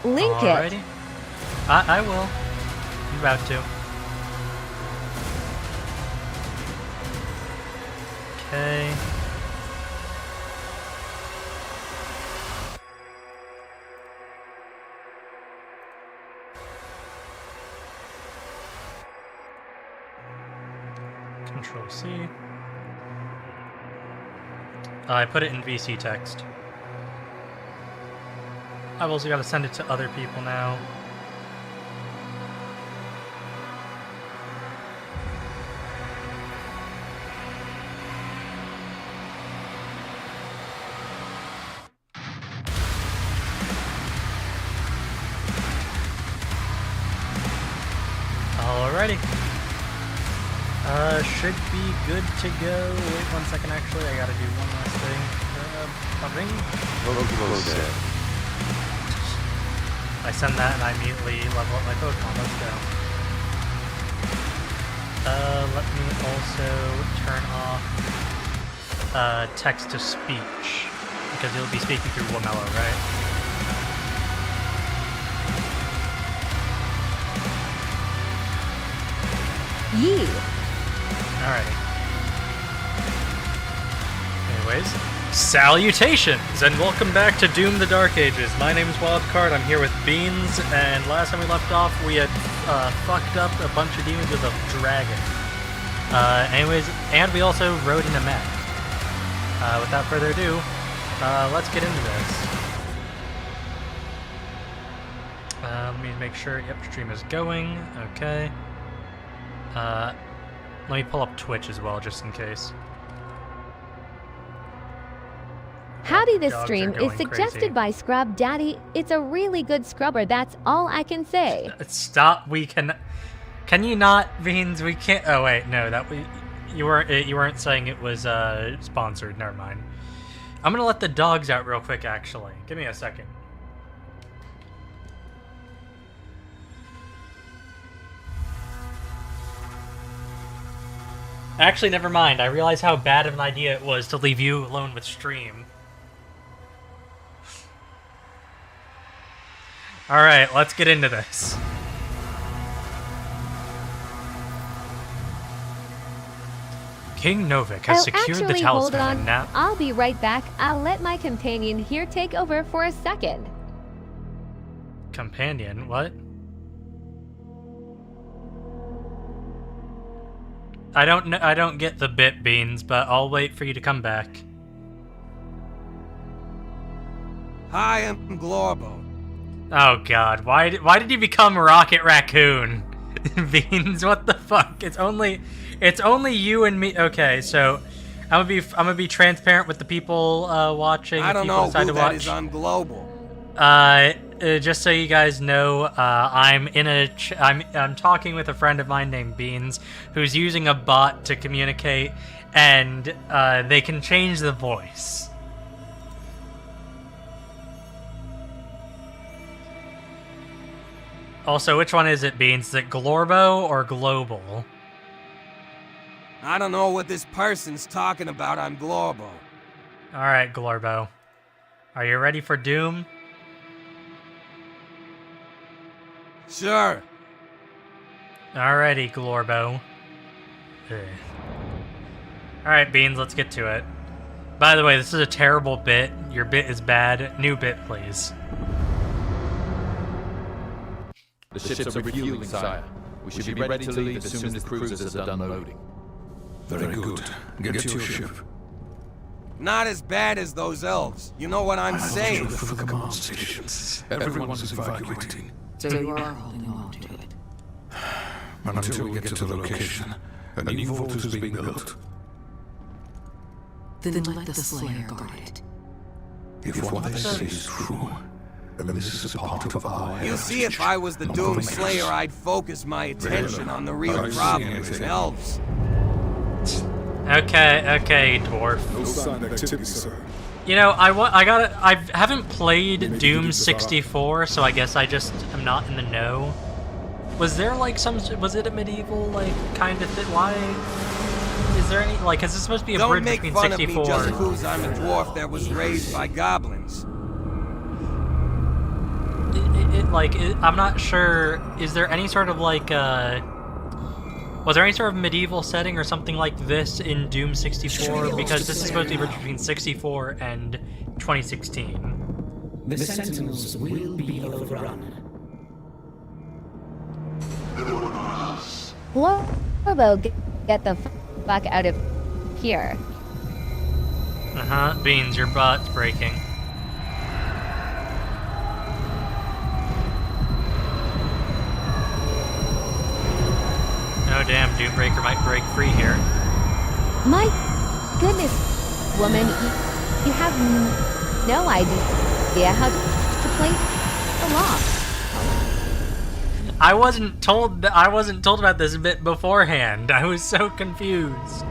Link Alrighty. it. I will. I'm about to. Okay. Control C. I put it in VC text. I've also got to send it to other people now. Alrighty. Should be good to go. Wait 1 second, actually. I gotta do one last thing. I send that and I immediately level up my Pokemon. Let's go. Let me also turn off text to speech, because you'll be speaking through Wamelo, right? Yee. Alrighty. Anyways, salutations and welcome back to Doom the Dark Ages. My name is Wildcard, I'm here with Beans, and last time we left off we had fucked up a bunch of demons with a dragon. Anyways, and we also rode in a mech. Without further ado, let's get into this. Let me make sure, yep, stream is going, okay. Let me pull up Twitch as well, just in case. Howdy, this Dogs stream are going is suggested crazy. by Scrub Daddy. It's a really good scrubber, that's all I can say. Stop, we can you not, Beans, we can't, oh wait, no, you weren't saying it was, sponsored, never mind. I'm gonna let the dogs out real quick, actually. Give me a second. Actually, never mind. I realize how bad of an idea it was to leave you alone with stream. Alright, let's get into this. King Novik has secured the hold talisman on. and now... I'll be right back. I'll let my companion here take over for a second. Companion? What? I don't get the bit, Beans, but I'll wait for you to come back. Hi, I'm Glorbo. Oh god, why did you become Rocket Raccoon? Beans, what the fuck? It's only you and me. Okay, so I'm gonna be transparent with the people watching. I don't know who that watch. is on Global. Just so you guys know, I'm talking with a friend of mine named Beans, who's using a bot to communicate, and they can change the voice. Also, which one is it, Beans? Is it Glorbo or Global? I don't know what this person's talking about on Glorbo. Alright, Glorbo. Are you ready for Doom? Sure. Alrighty, Glorbo. Alright, Beans, let's get to it. By the way, this is a terrible bit. Your bit is bad. New bit, please. The ships are refueling, sire. We should be ready to leave as soon as the cruisers are done loading. Very good. Get to your ship. Not as bad as those elves. You know what I'm saying? For the command stations. Everyone's evacuating. So you are holding on to it. And until we get to the location, a new vault is being built. Then let the Slayer guard it. If what they say is true, then this is a part of our You see, if I was the Doom Slayer, I'd focus my attention on the real problem with elves. Okay, dwarf. No sign of activity, sir. You know, I haven't played Doom 64, so I guess I just am not in the know. Was there like was it a medieval like kind of thing? Why is there any like? Is this supposed to be a bridge between 64? Don't make fun of me just because I'm a dwarf that was raised by goblins. like, I'm not sure, is there any sort of, like, was there any sort of medieval setting or something like this in Doom 64? Because this is supposed to be between 64 and 2016. The Sentinels will be overrun. Lorbo, get the fuck out of here. Uh-huh, Beans, your butt's breaking. Oh damn, Doombreaker might break free here. My goodness, woman, you have no idea how to play along. I wasn't told about this bit beforehand. I was so confused.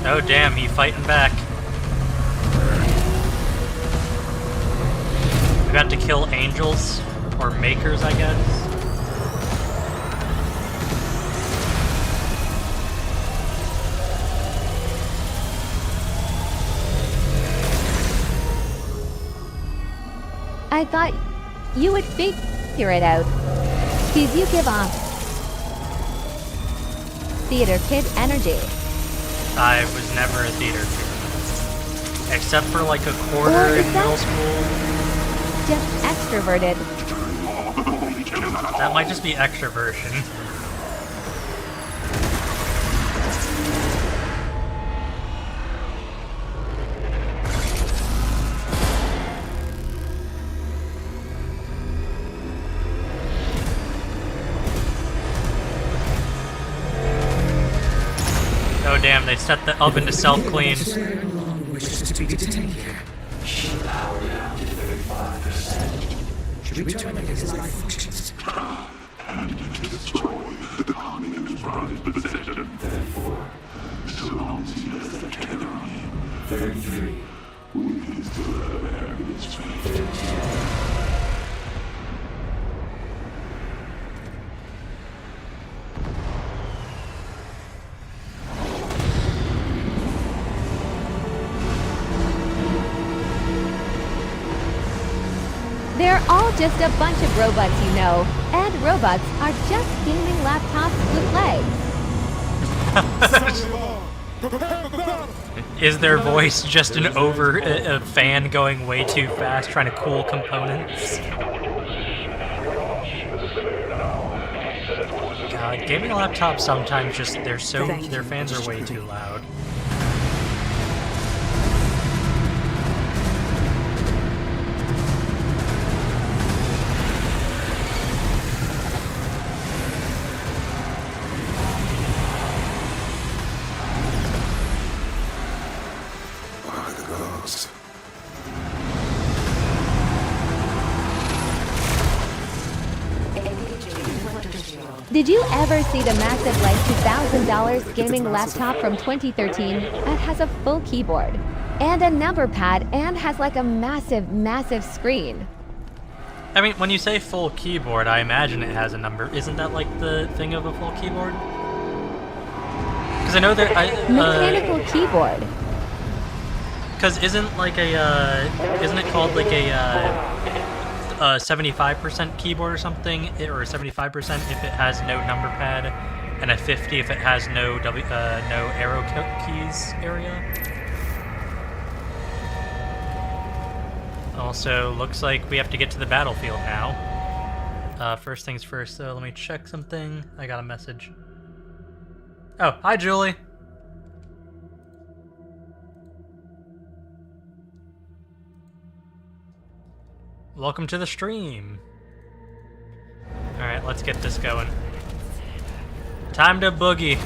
Oh damn, he fighting back. We got to kill angels, or makers, I guess. I thought you would figure it out. Because you give off theater kid energy. I was never a theater kid. Except for like a quarter Or is in that middle school. just extroverted? That might just be extroversion. Oh damn, they set the oven to self-clean. Wishes to be detained here. Power down to 35%. Should return to his life functions. And destroy the communist prize possession. Therefore, so long as he has the tether on him. 33. We can still have air in his face. They're all just a bunch of robots, you know. And robots are just gaming laptops with legs. Is their voice just an a fan going way too fast trying to cool components? God, gaming laptops sometimes just their fans are way too loud. Did you ever see the massive, like, $2,000 gaming laptop from 2013 that has a full keyboard and a number pad and has like a massive, massive screen? I mean, when you say full keyboard, I imagine it has a number. Isn't that like the thing of a full keyboard? Because I know that Mechanical keyboard. Because isn't it called like a 75% keyboard or something, or 75% if it has no number pad, and a 50 if it has no arrow keys area. Also, looks like we have to get to the battlefield now. First things first, so let me check something. I got a message. Oh, hi Julie. Welcome to the stream. Alright, let's get this going. Time to boogie.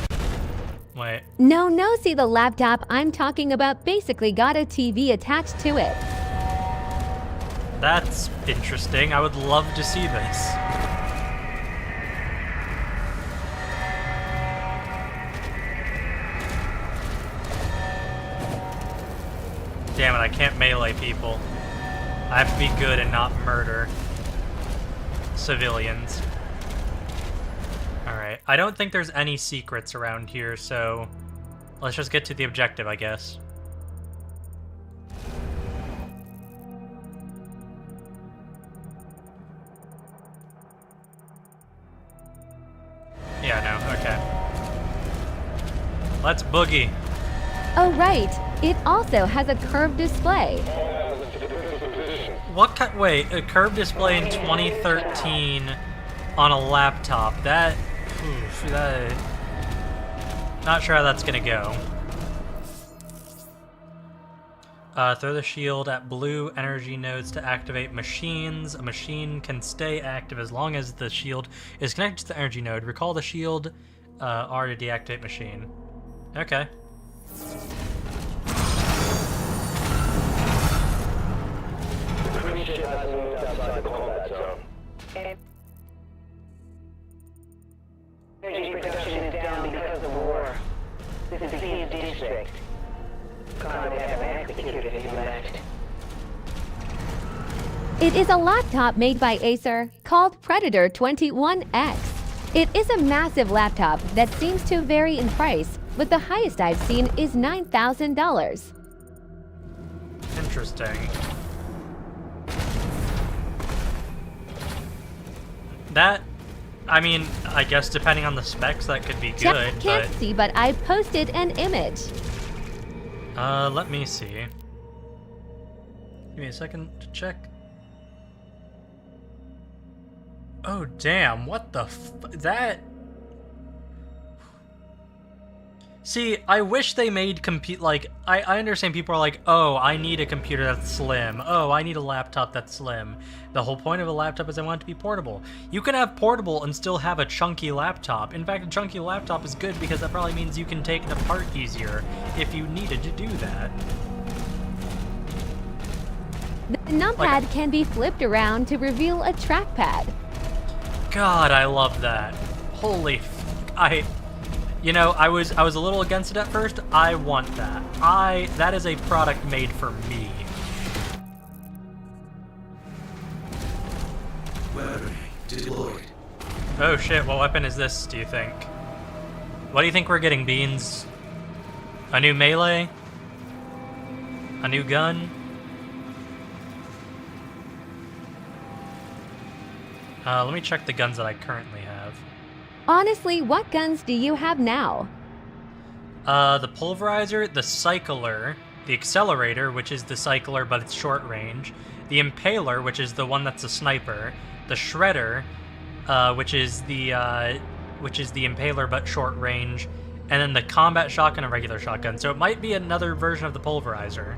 Wait. No, see the laptop I'm talking about basically got a TV attached to it. That's interesting. I would love to see this. Damn it, I can't melee people. I have to be good and not murder. civilians. Alright, I don't think there's any secrets around here, so let's just get to the objective, I guess. Yeah, no, okay. Let's boogie. Oh right, it also has a curved display. What wait, a curved display in 2013 on a laptop. That not sure how that's gonna go. Throw the shield at blue energy nodes to activate machines. A machine can stay active as long as the shield is connected to the energy node. Recall the shield R to deactivate machine. Okay. Energy production is down because of war. This is the district. Conrad have executed his left. It is a laptop made by Acer called Predator 21X. It is a massive laptop that seems to vary in price, but the highest I've seen is $9,000. Interesting. That, I mean, I guess depending on the specs, that could be good, Chat can't see, but I posted an image. Let me see. Give me a second to check. Oh, damn, what the that... See, I wish they made I understand people are like, oh, I need a computer that's slim. Oh, I need a laptop that's slim. The whole point of a laptop is I want it to be portable. You can have portable and still have a chunky laptop. In fact, a chunky laptop is good because that probably means you can take it apart easier if you needed to do that. The numpad can be flipped around to reveal a trackpad. God, I love that. Holy you know, I was a little against it at first. I want that. That is a product made for me. Weaponry deployed. Oh shit, what weapon is this, do you think? What do you think we're getting, Beans? A new melee? A new gun? Let me check the guns that I currently have. Honestly, what guns do you have now? The pulverizer, the cycler, the accelerator, which is the cycler but it's short range, the impaler, which is the one that's a sniper, the shredder, which is the impaler but short range, and then the combat shotgun and regular shotgun. So it might be another version of the pulverizer,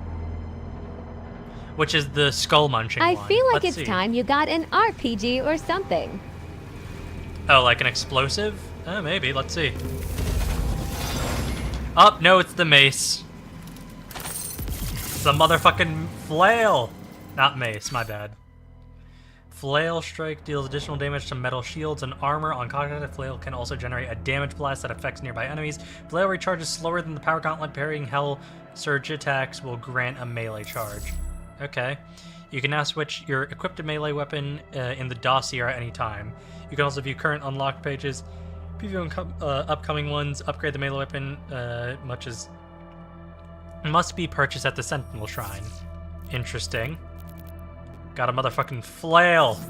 which is the skull munching one. I feel like Let's it's see. time you got an RPG or something. Oh, like an explosive? Maybe. Let's see. Oh, no, it's the mace. It's the motherfucking flail. Not mace, my bad. Flail strike deals additional damage to metal shields and armor. On contact, flail can also generate a damage blast that affects nearby enemies. Flail recharges slower than the power gauntlet. Parrying hell surge attacks will grant a melee charge. Okay. You can now switch your equipped melee weapon in the dossier at any time. You can also view current unlocked pages, preview upcoming ones, upgrade the melee weapon, much as must be purchased at the Sentinel Shrine. Interesting. Got a motherfucking flail.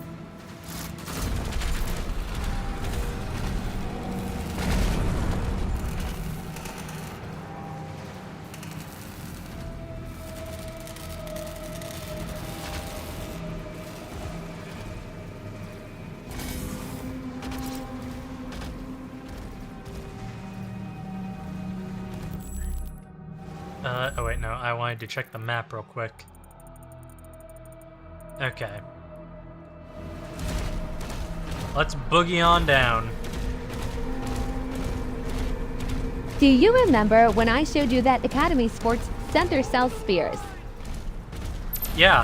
Oh wait, no, I wanted to check the map real quick. Okay. Let's boogie on down. Do you remember when I showed you that Academy Sports Center sells spears? Yeah.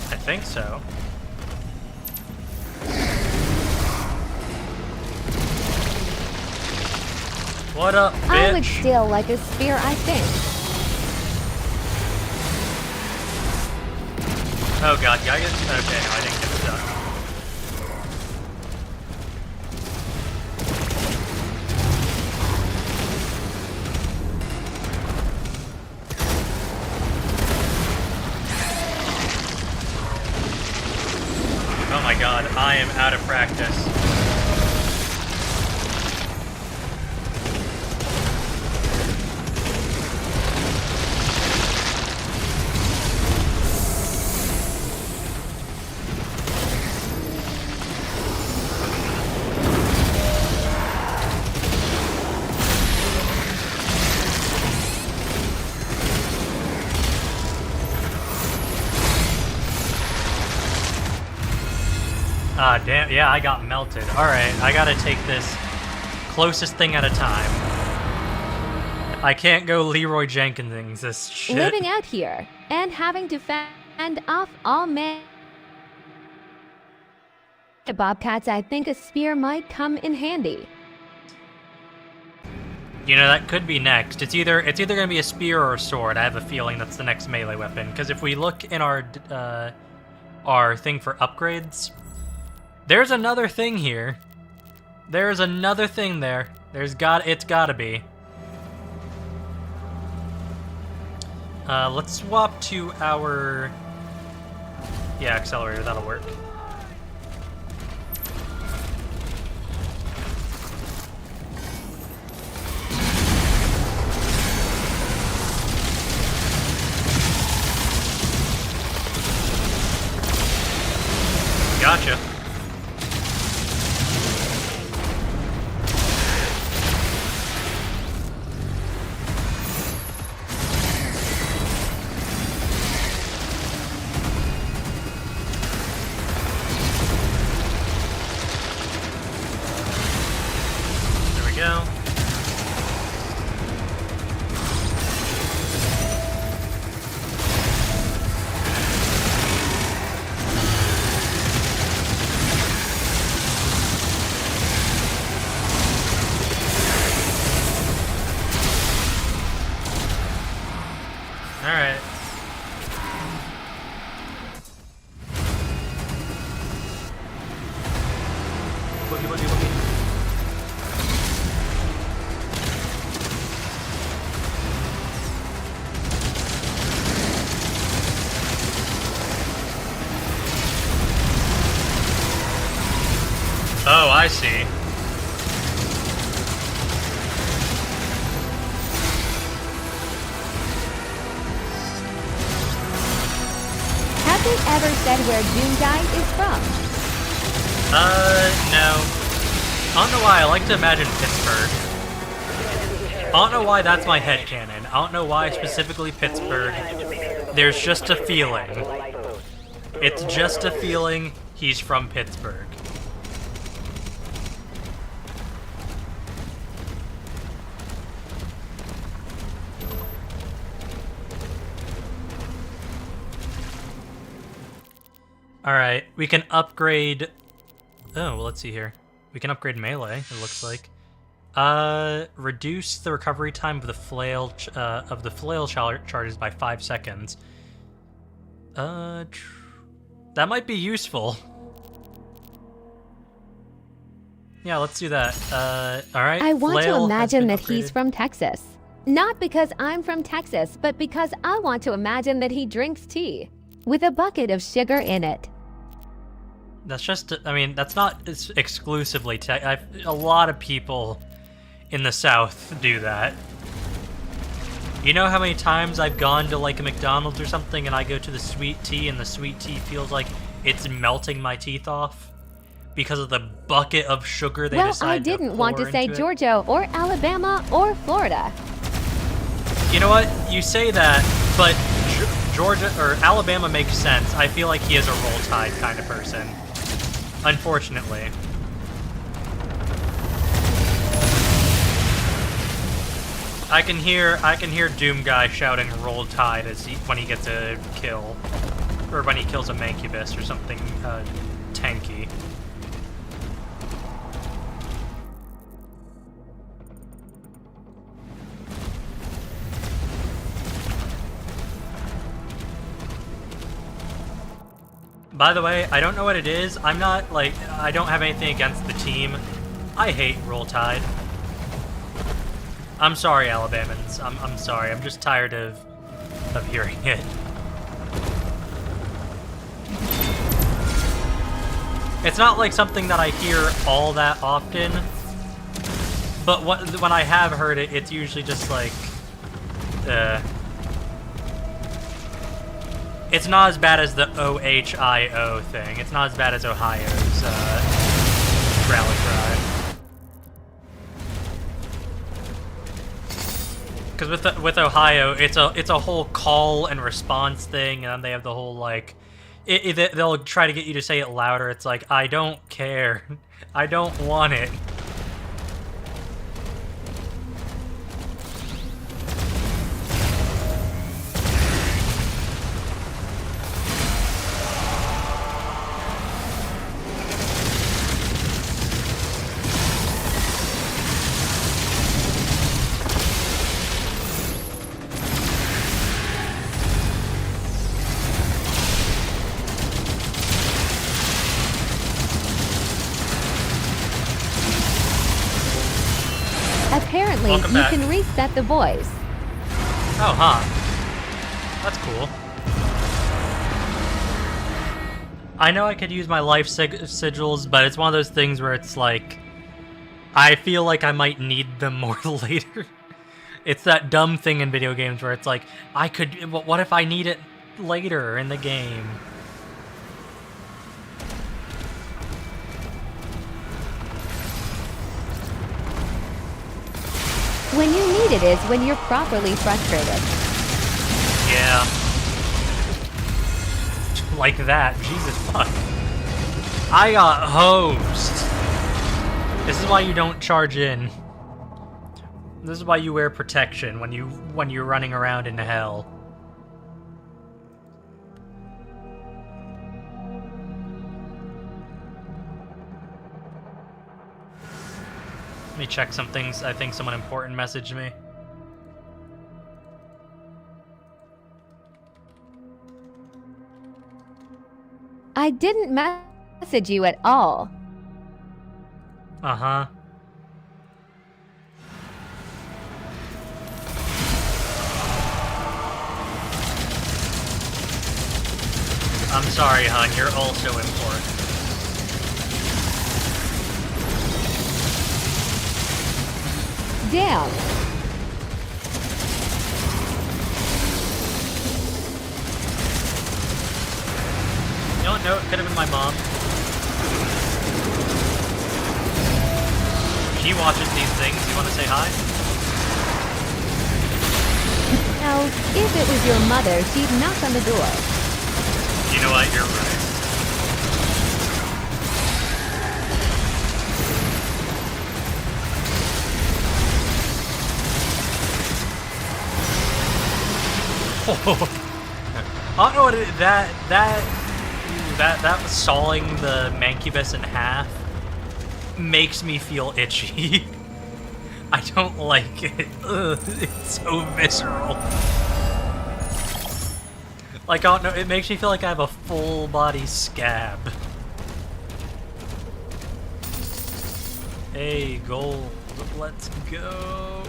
I think so. What up, bitch? I would still like a spear, I think. Oh god, yeah, I guess. Okay, no, I didn't get stuck. my god, I am out of practice. Damn, yeah, I got melted. Alright, I gotta take this closest thing at a time. I can't go Leroy Jenkinsing this shit. Living out here and having to fend off all men. To bobcats, I think a spear might come in handy. You know, that could be next. It's either gonna be a spear or a sword. I have a feeling that's the next melee weapon. Because if we look in our thing for upgrades, there's another thing here. There's another thing there. It's gotta be. Let's swap to our... Yeah, accelerator, that'll work. Gotcha. There we go. Alright. Boogie, boogie, boogie. Oh, I see. Have they ever said where Doomguy is from? No. I don't know why, I like to imagine Pittsburgh. I don't know why that's my headcanon. I don't know why specifically Pittsburgh. There's just a feeling. It's just a feeling he's from Pittsburgh. Alright, we can upgrade... Oh, well, let's see here. We can upgrade melee, it looks like. Reduce the recovery time of the flail charges by 5 seconds. That might be useful. Yeah, let's do that. Alright. I want to flail has imagine been that he's upgraded. from Texas. Not because I'm from Texas, but because I want to imagine that he drinks tea with a bucket of sugar in it. That's just, I mean, that's not exclusively a lot of people in the South do that. You know how many times I've gone to like a McDonald's or something and I go to the sweet tea and the sweet tea feels like it's melting my teeth off because of the bucket of sugar they Well, decide I didn't want to pour say into it? Georgia or Alabama or Florida. You know what? You say that, but Georgia or Alabama makes sense. I feel like he is a Roll Tide kind of person. Unfortunately. I can hear Doom Guy shouting "Roll Tide" when he gets a kill, or when he kills a Mancubus or something tanky. By the way, I don't know what it is. I don't have anything against the team. I hate Roll Tide. I'm sorry, Alabamans. I'm sorry. I'm just tired of hearing it. It's not like something that I hear all that often, but when I have heard it, it's usually just like, it's not as bad as the OHIO thing. It's not as bad as Ohio's rally cry. Because with Ohio, it's a whole call and response thing, and they have the whole like, they'll try to get you to say it louder. It's like, I don't care, I don't want it. Apparently, Welcome you back. can reset the voice. Oh, huh. That's cool. I know I could use my life sigils, but it's one of those things where it's like, I feel like I might need them more later. It's that dumb thing in video games where it's like, what if I need it later in the game? When you need it is when you're properly frustrated. Yeah. Like that. Jesus fuck. I got hosed. This is why you don't charge in. This is why you wear protection when you're running around in hell. Let me check some things. I think someone important messaged me. I didn't message you at all. Uh-huh. I'm sorry, hon. You're also important. Damn. You don't know, it could have been my mom. She watches these things. You want to say hi? Now, if it was your mother, she'd knock on the door. You know what? You're right. I don't know what that sawing the Mancubus in half makes me feel itchy. I don't like it. Ugh, it's so visceral. Like, I don't know, it makes me feel like I have a full body scab. Hey, gold, let's go.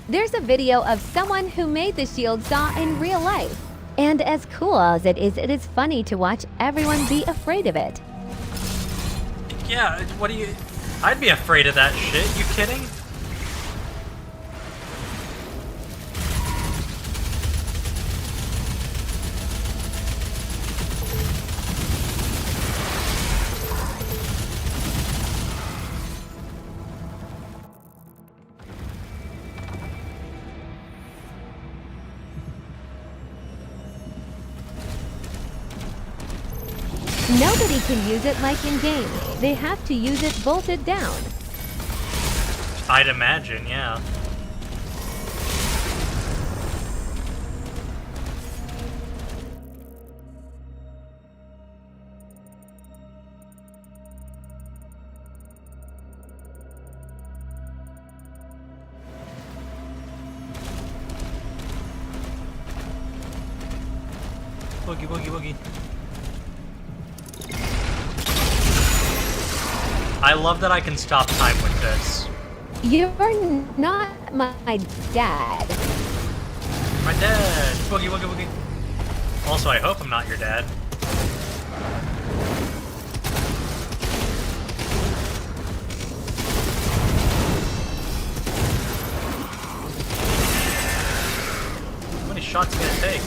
There's a video of someone who made the shield saw in real life. And as cool as it is funny to watch everyone be afraid of it. Yeah, what do you... I'd be afraid of that shit, you kidding? Nobody can use it like in-game. They have to use it bolted down. I'd imagine, yeah. Boogie, boogie, boogie. I love that I can stop time with this. You're not my dad. My dad! Boogie, boogie, boogie. Also, I hope I'm not your dad. How many shots are gonna take?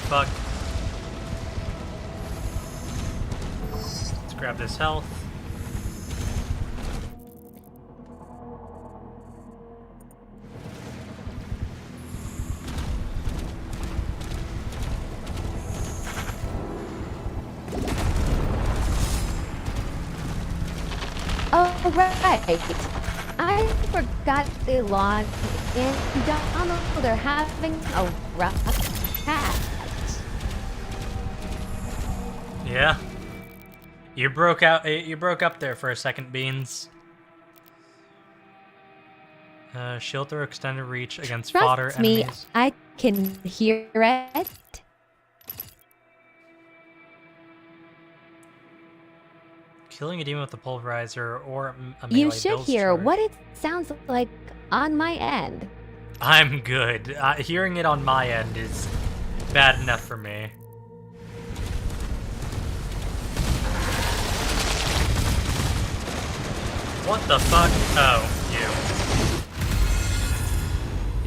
Fuck. Let's grab this health. Oh, right. I forgot they logged in. Donald, they're having a rough patch. Yeah. You broke up there for a second, Beans. Shield throw extended reach against fodder Trust me, enemies. I can hear it. Killing a demon with a pulverizer or a melee You should builds hear charge. what it sounds like on my end. I'm good. Hearing it on my end is bad enough for me. What the fuck? Oh, you.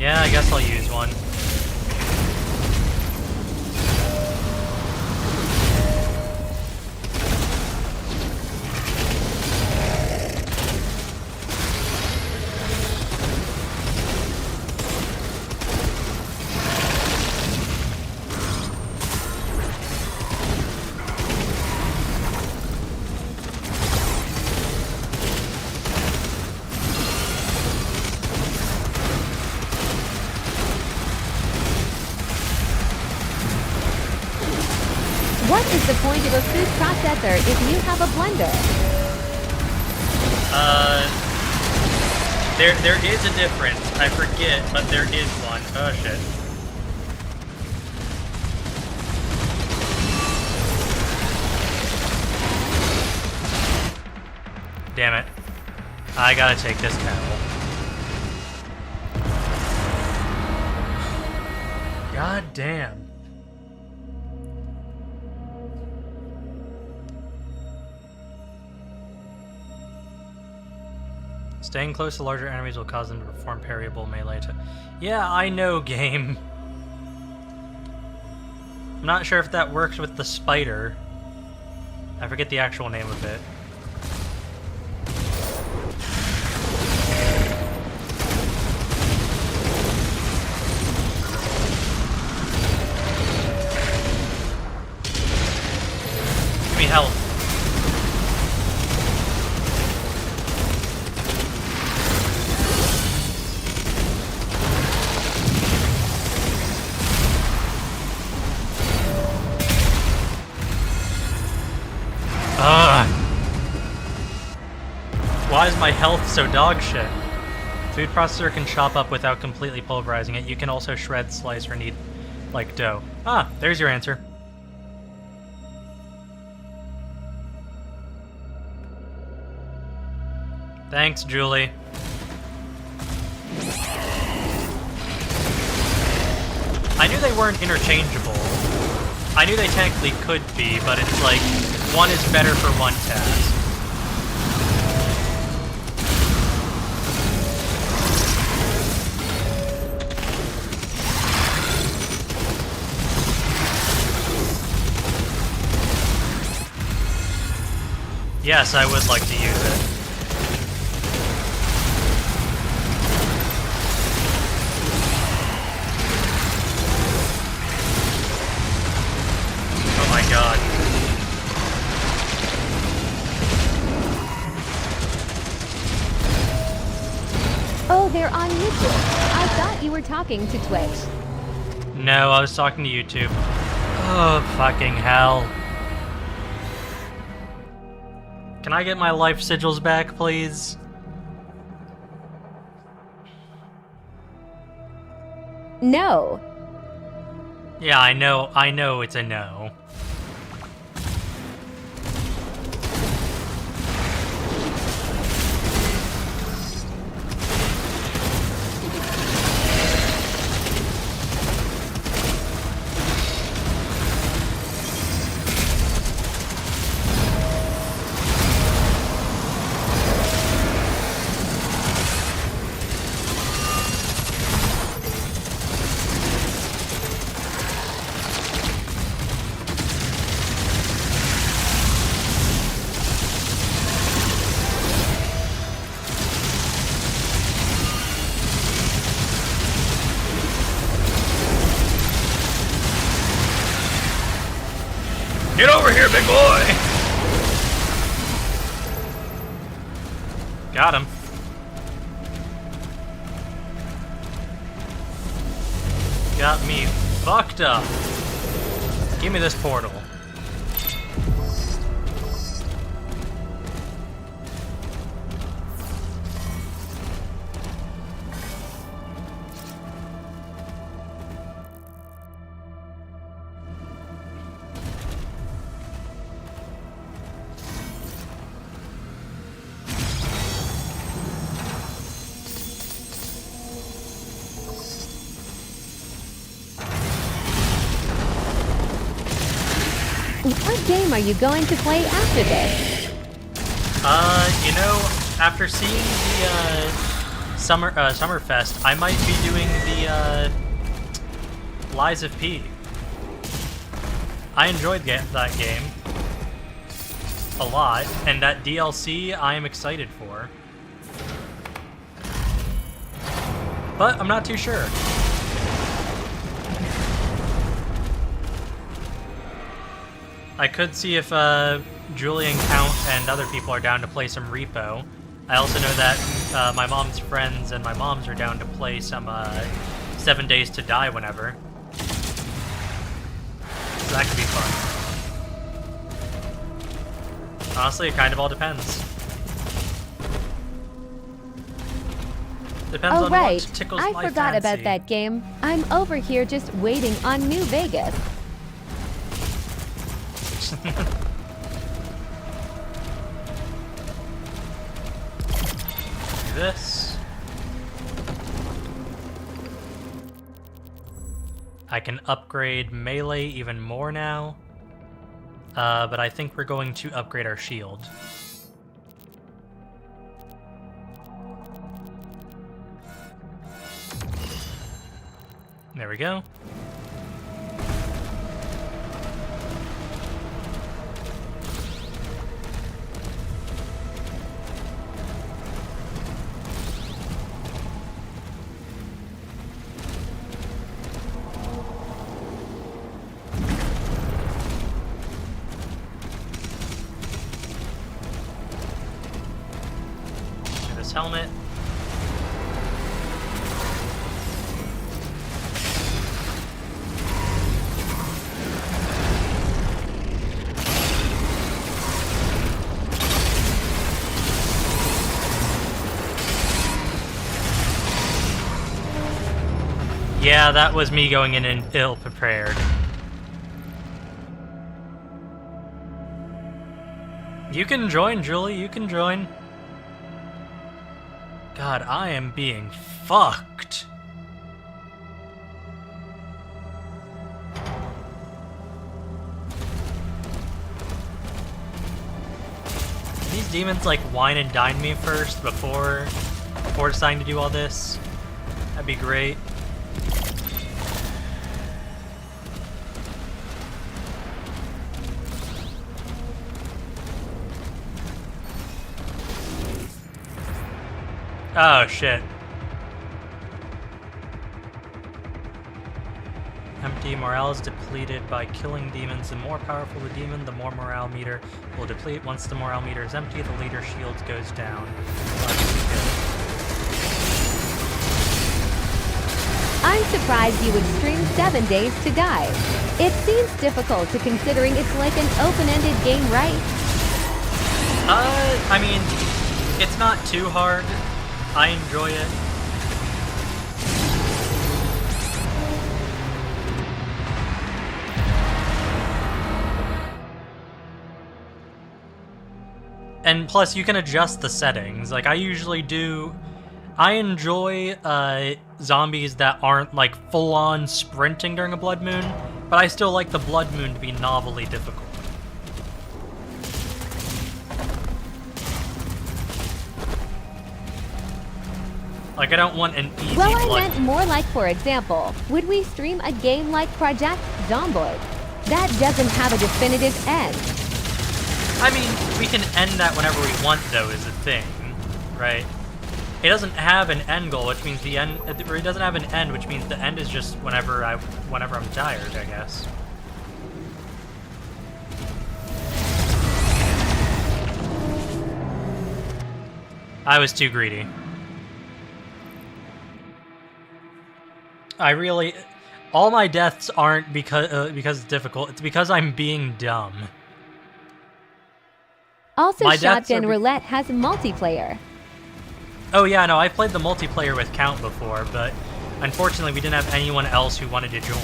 Yeah, I guess I'll use one. What is the point of a food processor if you have a blender? There is a difference. I forget, but there is one. Oh shit. Damn it. I gotta take this kettle. God damn. Staying close to larger enemies will cause them to perform parryable melee to... Yeah, I know, game. I'm not sure if that works with the spider. I forget the actual name of it. Give me health. Why is my health so dog shit? Food processor can chop up without completely pulverizing it. You can also shred, slice, or knead like dough. Ah, there's your answer. Thanks, Julie. I knew they weren't interchangeable. I knew they technically could be, but it's like, one is better for one task. Yes, I would like to use it. Oh my god. Oh, they're on YouTube. I thought you were talking to Twitch. No, I was talking to YouTube. Oh, fucking hell. Can I get my life sigils back, please? No. Yeah, I know it's a no. Get over here, big boy! Got him. Got me fucked up. Give me this portal. What game are you going to play after this? You know, after seeing the Summerfest, I might be doing the Lies of P. I enjoyed that game a lot, and that DLC I am excited for. But I'm not too sure. I could see if Julian, Count, and other people are down to play some Repo. I also know that my mom's friends and my moms are down to play some 7 Days to Die whenever. So that could be fun. Honestly, it kind of all depends. Depends Oh on right, what tickles I my forgot fancy. about that game. I'm over here just waiting on New Vegas. Do this. I can upgrade melee even more now. But I think we're going to upgrade our shield. There we go. This helmet. Yeah, that was me going in ill-prepared. You can join, Julie. You can join. God, I am being fucked. These demons like wine and dine me first before deciding to do all this. That'd be great. Oh, shit. Empty. Morale is depleted by killing demons. The more powerful the demon, the more morale meter will deplete. Once the morale meter is empty, the leader shield goes down. I'm surprised you would stream 7 Days to Die. It seems difficult to considering it's like an open-ended game, right? I mean, it's not too hard. I enjoy it. And plus, you can adjust the settings. Like, I usually do... I enjoy zombies that aren't, like, full-on sprinting during a blood moon, but I still like the blood moon to be novelly difficult. Like, I don't want an easy Well, I blood... meant more like, for example, would we stream a game like Project Zomboid? That doesn't have a definitive end. I mean, we can end that whenever we want, though, is the thing, right? It doesn't have an end goal, which means the end... Or it doesn't have an end, which means the end is just whenever I'm tired, I guess. I was too greedy. I really... All my deaths aren't because it's difficult. It's because I'm being dumb. Also, My deaths Shotgun are Roulette has multiplayer. Oh yeah, no, I've played the multiplayer with Count before, but unfortunately we didn't have anyone else who wanted to join.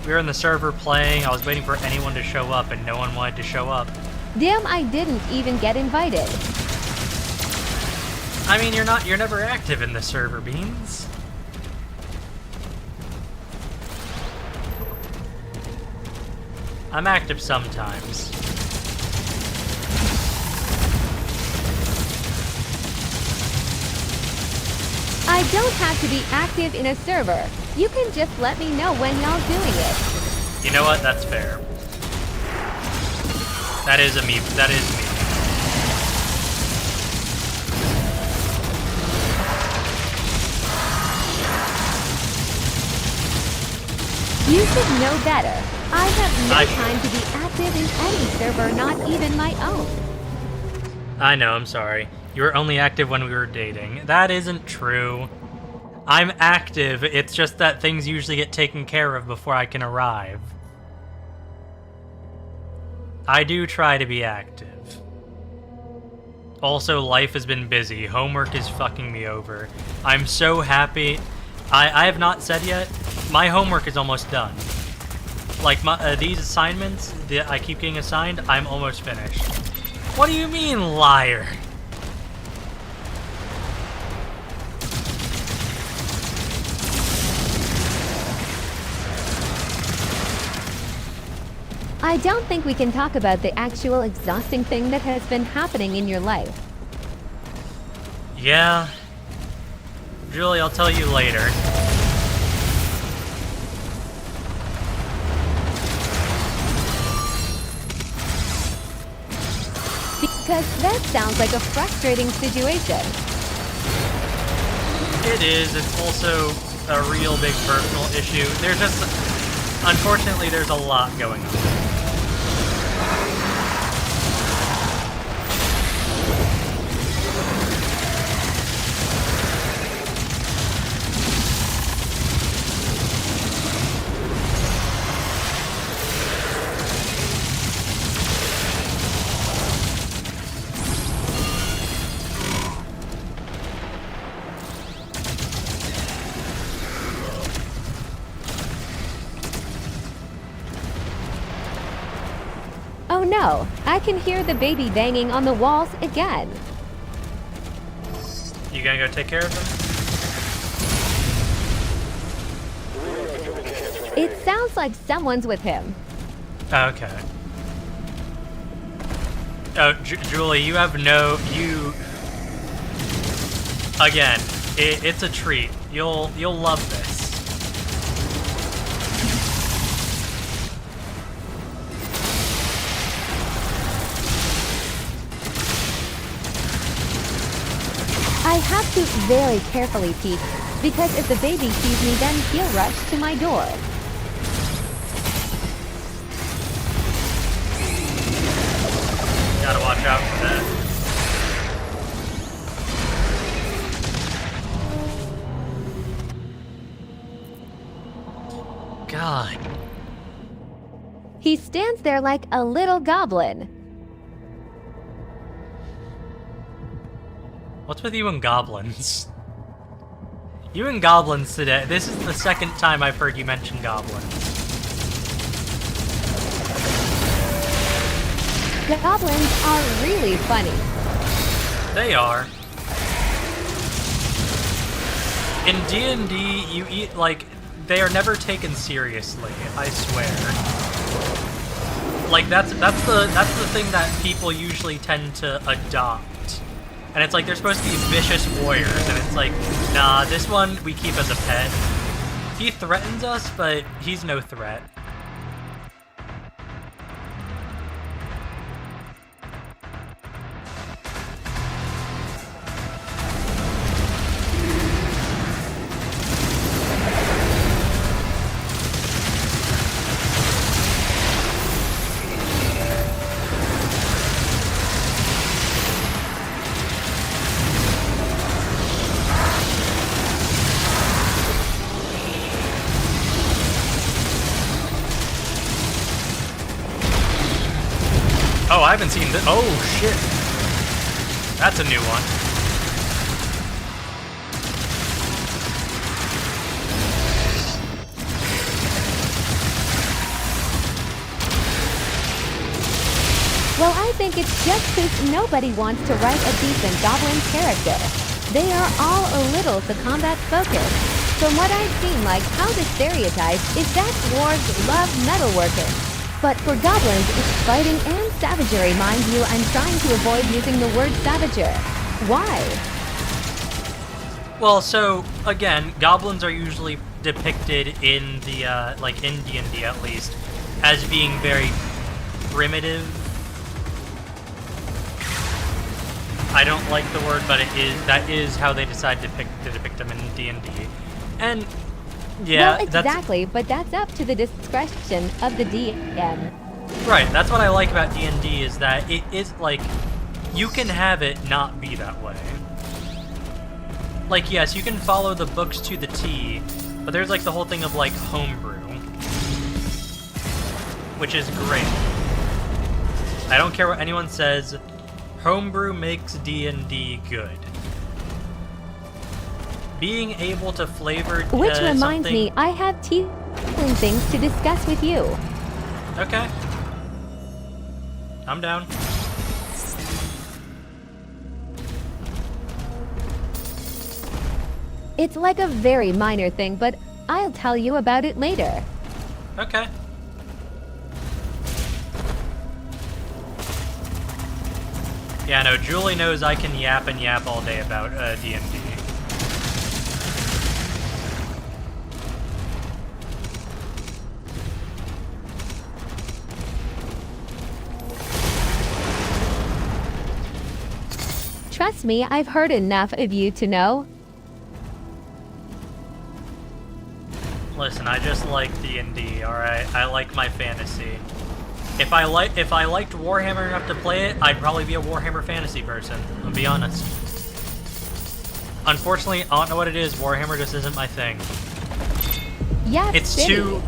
We were in the server playing, I was waiting for anyone to show up, and no one wanted to show up. Damn, I didn't even get invited. I mean, you're never active in the server, Beans. I'm active sometimes. I don't have to be active in a server. You can just let me know when y'all doing it. You know what? That's fair. That is me. That is me. You should know better. I have no I time to be active in any server, not even my own. I know, I'm sorry. You were only active when we were dating. That isn't true. I'm active, it's just that things usually get taken care of before I can arrive. I do try to be active. Also, life has been busy. Homework is fucking me over. I'm so happy. I have not said yet, my homework is almost done. Like, these assignments that I keep getting assigned, I'm almost finished. What do you mean, liar? I don't think we can talk about the actual exhausting thing that has been happening in your life. Yeah. Julie, I'll tell you later. Because that sounds like a frustrating situation. It is. It's also a real big personal issue. There's just... Unfortunately, there's a lot going on. Oh no, I can hear the baby banging on the walls again. You gonna go take care of him? It sounds like someone's with him. Okay. Oh, Julie, you have no... Again, it's a treat. You'll love this. I have to very carefully peek, because if the baby sees me, then he'll rush to my door. Gotta watch out for that. God. He stands there like a little goblin. What's with you and goblins? You and goblins today. This is the second time I've heard you mention goblins. Goblins are really funny. They are. In D&D, you eat, like, they are never taken seriously, I swear. Like, that's the thing that people usually tend to adopt. And it's like, they're supposed to be vicious warriors, and it's like, nah, this one we keep as a pet. He threatens us, but he's no threat. Oh, I haven't seen this. Oh, shit. That's a new one. Well, I think it's just because nobody wants to write a decent goblin character. They are all a little to combat focused. From what I've seen, like how the stereotype is that dwarves love metalworking. But for goblins, it's fighting and savagery, mind you. I'm trying to avoid using the word savager. Why? Well, so, again, goblins are usually depicted in the, like, in D&D at least, as being very primitive. I don't like the word, but that is how they decide to depict them in D&D. And yeah, well, exactly, but that's up to the discretion of the DM. Right, that's what I like about D&D is that it is, like, you can have it not be that way. Like, yes, you can follow the books to the T, but there's, like, the whole thing of, like, homebrew. Which is great. I don't care what anyone says, homebrew makes D&D good. Being able to flavor Which reminds something... me, I have tiefling things to discuss with you. Okay. I'm down. It's like a very minor thing, but I'll tell you about it later. Okay. Yeah, no, Julie knows I can yap and yap all day about D&D. Trust me, I've heard enough of you to know. Listen, I just like D&D, alright? I like my fantasy. If I liked Warhammer enough to play it, I'd probably be a Warhammer fantasy person, I'll be honest. Unfortunately, I don't know what it is, Warhammer just isn't my thing. Yeah, It's too...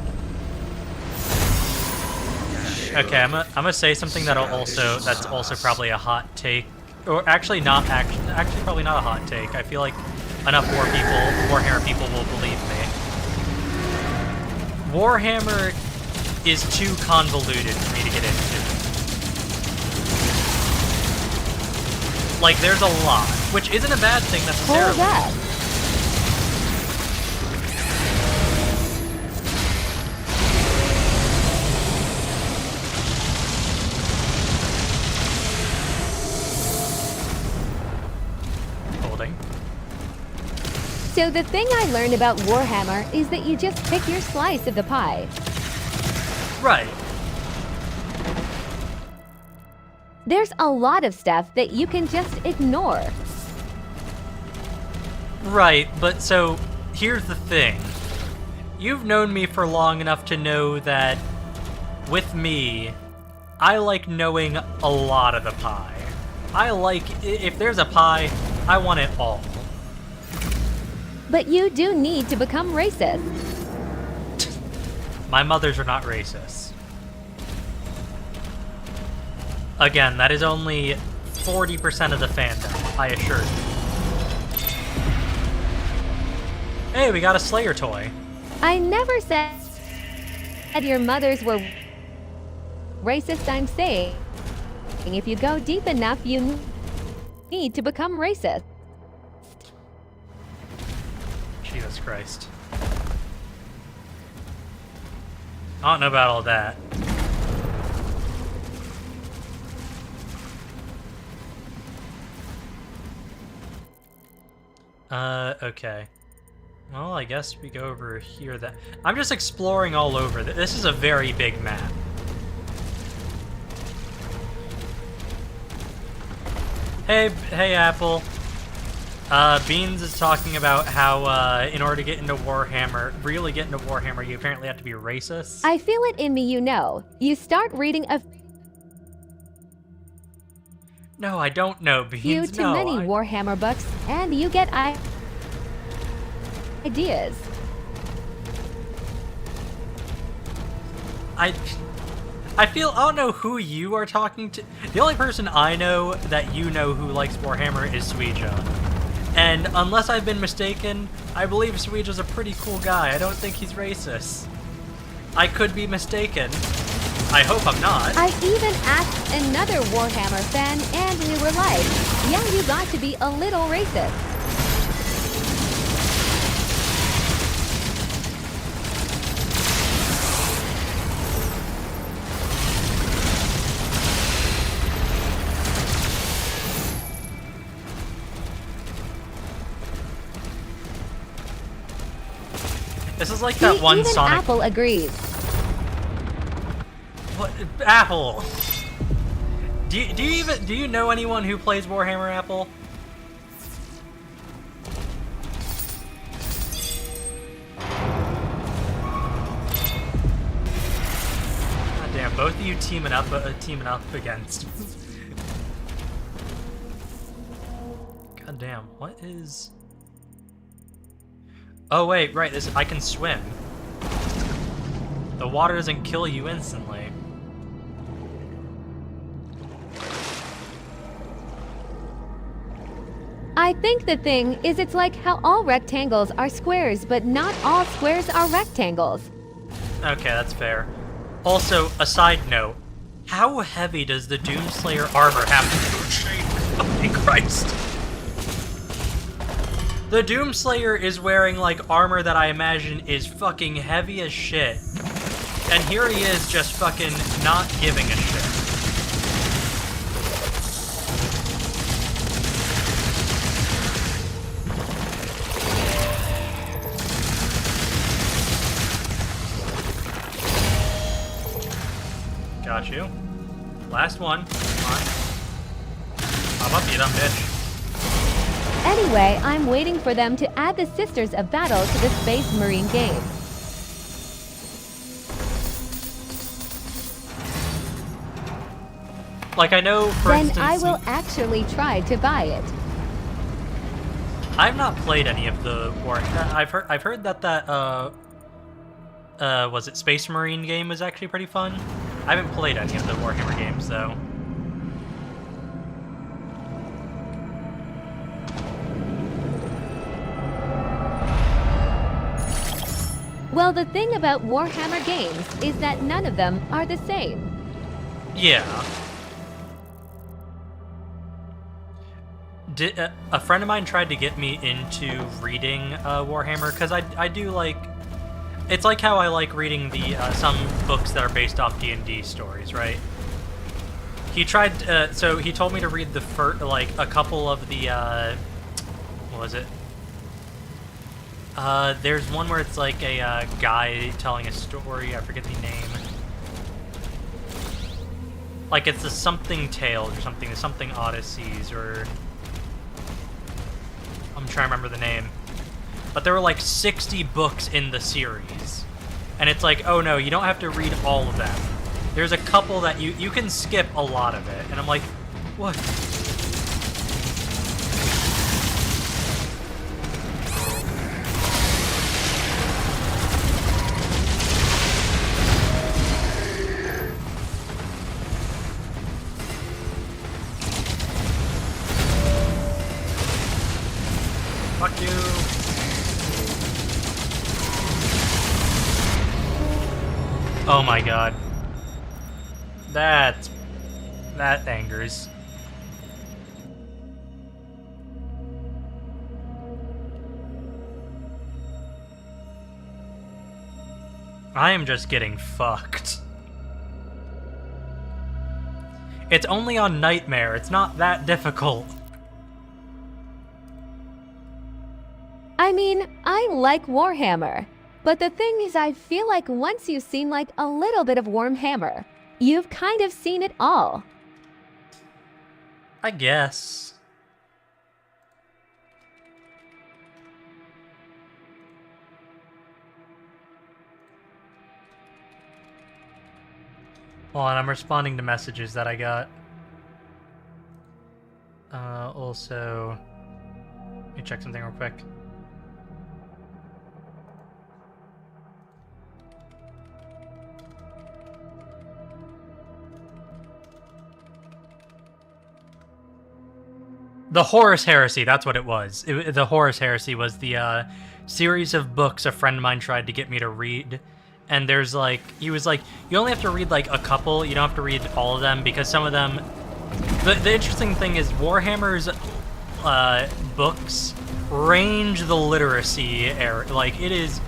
Okay, I'm gonna say something that's also probably a hot take. Or actually not, actually probably not a hot take. I feel like enough Warhammer people will believe me. Warhammer is too convoluted for me to get into. Like, there's a lot, which isn't a bad thing necessarily. Hold up. So the thing I learned about Warhammer is that you just pick your slice of the pie. Right. There's a lot of stuff that you can just ignore. Right, but so, here's the thing. You've known me for long enough to know that, with me, I like knowing a lot of the pie. I like, if there's a pie, I want it all. But you do need to become racist. My mothers are not racist. Again, that is only 40% of the fandom, I assure you. Hey, we got a Slayer toy. I never said your mothers were racist, I'm saying. If you go deep enough, you need to become racist. Jesus Christ. I don't know about all that. Okay. Well, I guess we go over here. I'm just exploring all over. This is a very big map. Hey, Apple. Beans is talking about how, in order to get into Warhammer, really get into Warhammer, you apparently have to be racist. I feel it in me, you know. You start reading a No, I don't know, Beans. few too many Warhammer books, and you get ideas. I don't know who you are talking to. The only person I know that you know who likes Warhammer is Suija. And unless I've been mistaken, I believe Suija's a pretty cool guy. I don't think he's racist. I could be mistaken. I hope I'm not. I even asked another Warhammer fan, and we were like, yeah, you got to be a little racist. This is like that one even Sonic... Apple agrees. What? Apple! Do you know anyone who plays Warhammer, Apple? God damn, both of you teaming up against. God damn, what is... Oh wait, right, I can swim. The water doesn't kill you instantly. I think the thing is it's like how all rectangles are squares, but not all squares are rectangles. Okay, that's fair. Also, a side note, how heavy does the Doomslayer armor have to be? Fucking Christ. The Doomslayer is wearing, like, armor that I imagine is fucking heavy as shit. And here he is just fucking not giving a shit. Got you. Last one. Come on. Pop up, you dumb bitch. Anyway, I'm waiting for them to add the Sisters of Battle to the Space Marine game. Like, I know, for Then instance... I will actually try to buy it. I've not played any of the Warhammer. I've heard that was it Space Marine game was actually pretty fun. I haven't played any of the Warhammer games though. Well, the thing about Warhammer games is that none of them are the same. Yeah. A friend of mine tried to get me into reading Warhammer because I do like... It's like how I like reading the some books that are based off D&D stories, right? He tried... so he told me to read the a couple of the... what was it? There's one where it's like a guy telling a story. I forget the name. Like it's the Something Tales or something. The Something Odysseys or... I'm trying to remember the name. But there were like 60 books in the series. And it's like, oh no, you don't have to read all of them. There's a couple that you can skip a lot of it. And I'm like, what? Fuck you. Oh my god. That's That angers. I am just getting fucked. It's only on Nightmare. It's not that difficult. I mean, I like Warhammer. But the thing is, I feel like once you've seen like a little bit of Warhammer, you've kind of seen it all. I guess. Hold on, I'm responding to messages that I got. Also, let me check something real quick. The Horus Heresy, that's what it was. The Horus Heresy was the series of books a friend of mine tried to get me to read. And there's like, he was like, you only have to read like a couple, you don't have to read all of them, because some of them... The interesting thing is Warhammer's books range the literacy area. Like, it is...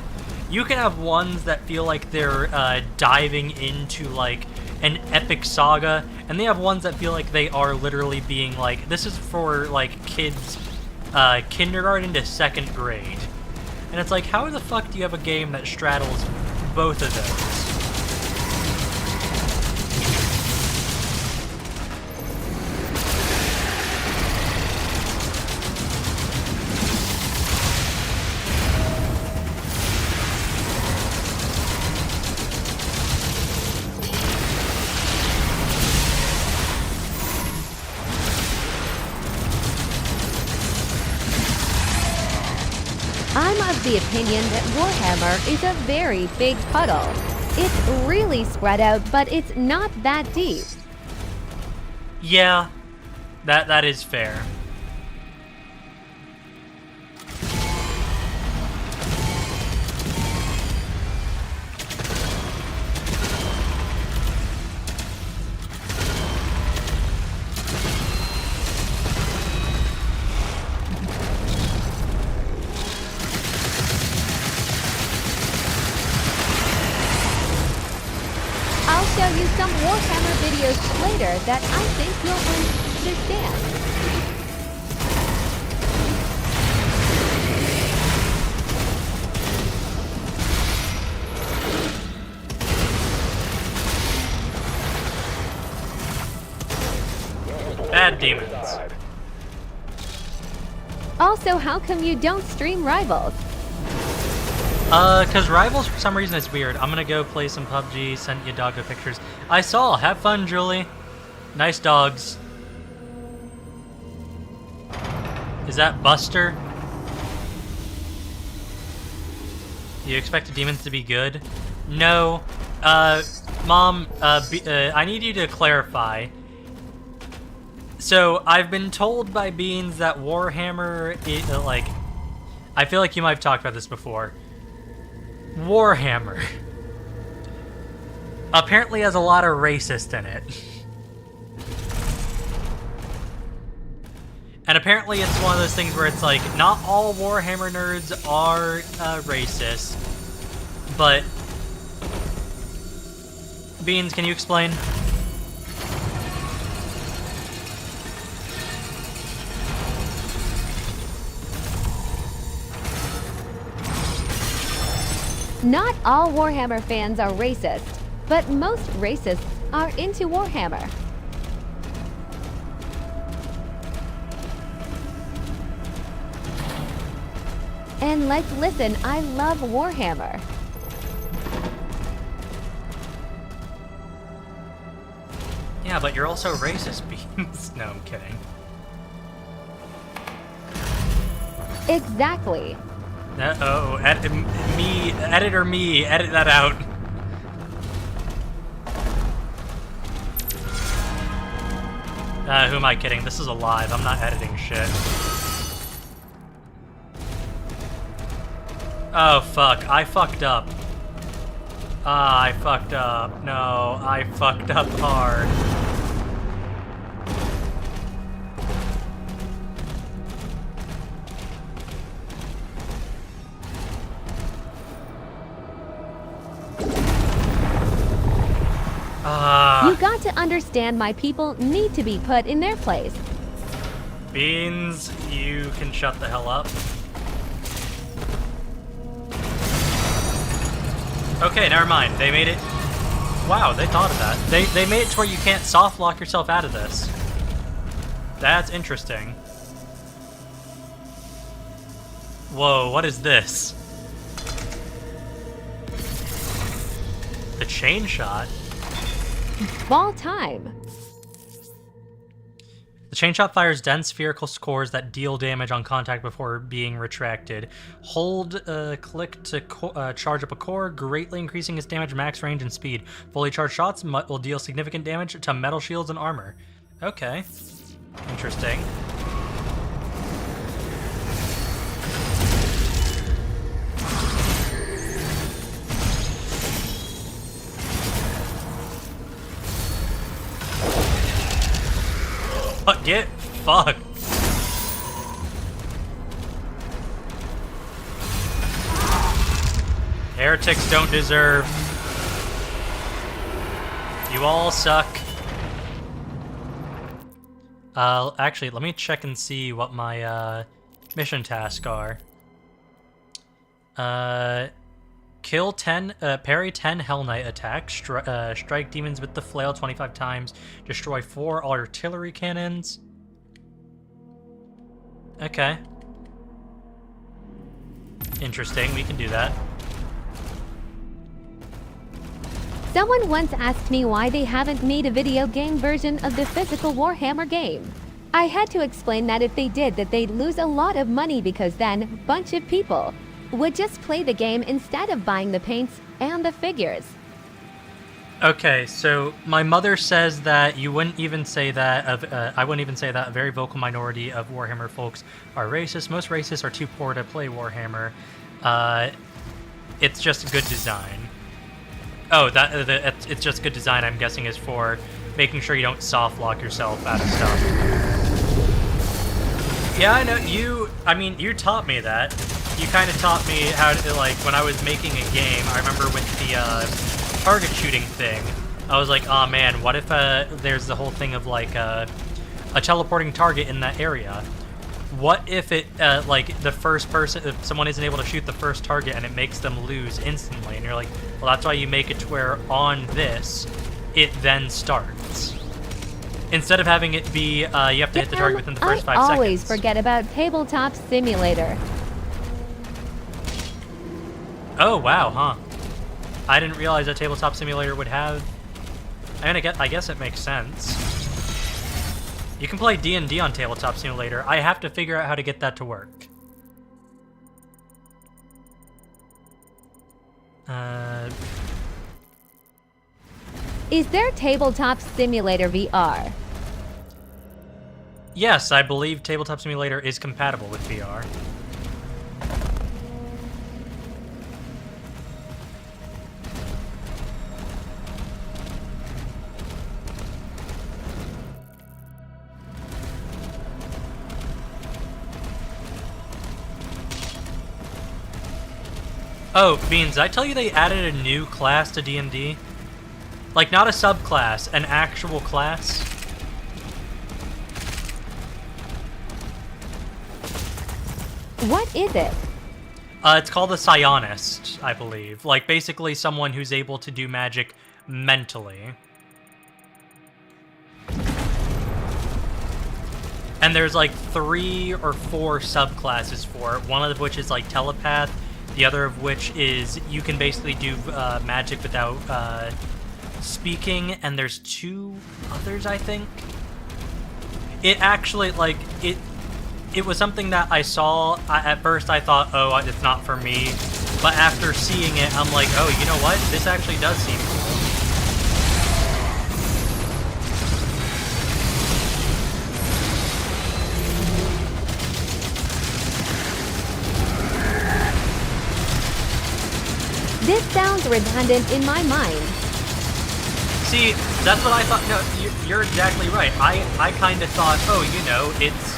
You can have ones that feel like they're diving into like an epic saga, and they have ones that feel like they are literally being like, this is for like kids kindergarten to 2nd grade. And it's like, how the fuck do you have a game that straddles both of those? I'm of the opinion that Warhammer is a very big puddle. It's really spread out, but it's not that deep. Yeah, that is fair. I'll show you some Warhammer videos later that I think you'll understand. Bad demons. Also, how come you don't stream Rivals? Cause Rivals for some reason is weird. I'm gonna go play some PUBG, send you doggo pictures. I saw, have fun, Julie. Nice dogs. Is that Buster? Do you expect the demons to be good? No. Mom, I need you to clarify. So, I've been told by Beans that Warhammer, like... I feel like you might have talked about this before. Warhammer apparently has a lot of racist in it. And apparently it's one of those things where it's like, not all Warhammer nerds are racist, but... Beans, can you explain? Not all Warhammer fans are racist, but most racists are into Warhammer. And like, listen, I love Warhammer. Yeah, but you're also racist, Beans. No, I'm kidding. Exactly. Oh, editor me, edit that out. Who am I kidding? This is alive. I'm not editing shit. Oh, fuck. I fucked up. I fucked up. No, I fucked up hard. You got to understand my people need to be put in their place. Beans, you can shut the hell up. Okay, never mind. They made it... Wow, they thought of that. They made it to where you can't soft lock yourself out of this. That's interesting. Whoa, what is this? The chain shot? Ball time. The chain shot fires dense spherical cores that deal damage on contact before being retracted. Hold click to charge up a core, greatly increasing its damage, max range, and speed. Fully charged shots will deal significant damage to metal shields and armor. Okay. Interesting. Get fucked. Heretics don't deserve. You all suck. Actually, let me check and see what my mission tasks are. Kill 10, parry 10 Hell Knight attacks, strike demons with the flail 25 times, destroy 4 artillery cannons. Okay. Interesting, we can do that. Someone once asked me why they haven't made a video game version of the physical Warhammer game. I had to explain that if they did, that they'd lose a lot of money because then a bunch of people would just play the game instead of buying the paints and the figures. Okay, so my mother says that you wouldn't even say that I wouldn't even say that a very vocal minority of Warhammer folks are racist. Most racists are too poor to play Warhammer. It's just good design. Oh, it's just good design, I'm guessing, is for making sure you don't soft lock yourself out of stuff. Yeah, I know, you taught me that. You kind of taught me how to, like, when I was making a game, I remember with the target shooting thing, I was like, oh man, what if there's the whole thing of like a teleporting target in that area? What if it, like, the first person, if someone isn't able to shoot the first target and it makes them lose instantly? And you're like, well, that's why you make it to where on this, it then starts. Instead of having it be, you have to hit the target within the first 5 seconds. I always forget about Tabletop Simulator. Oh, wow, huh. I didn't realize that Tabletop Simulator would have... I mean, I guess it makes sense. You can play D&D on Tabletop Simulator. I have to figure out how to get that to work. Is there Tabletop Simulator VR? Yes, I believe Tabletop Simulator is compatible with VR. Oh, Beans, did I tell you they added a new class to D&D? Like, not a subclass, an actual class? What is it? It's called the Psionist, I believe. Like, basically someone who's able to do magic mentally. And there's like 3 or 4 subclasses for it, one of which is like telepath, the other of which is you can basically do magic without speaking, and there's 2 others, I think. It actually, like, it was something that I saw. At first I thought, oh, it's not for me, but after seeing it, I'm like, oh, you know what? This actually does seem cool. This sounds redundant in my mind. See, that's what I thought. No, you're exactly right. I kind of thought, oh, you know, it's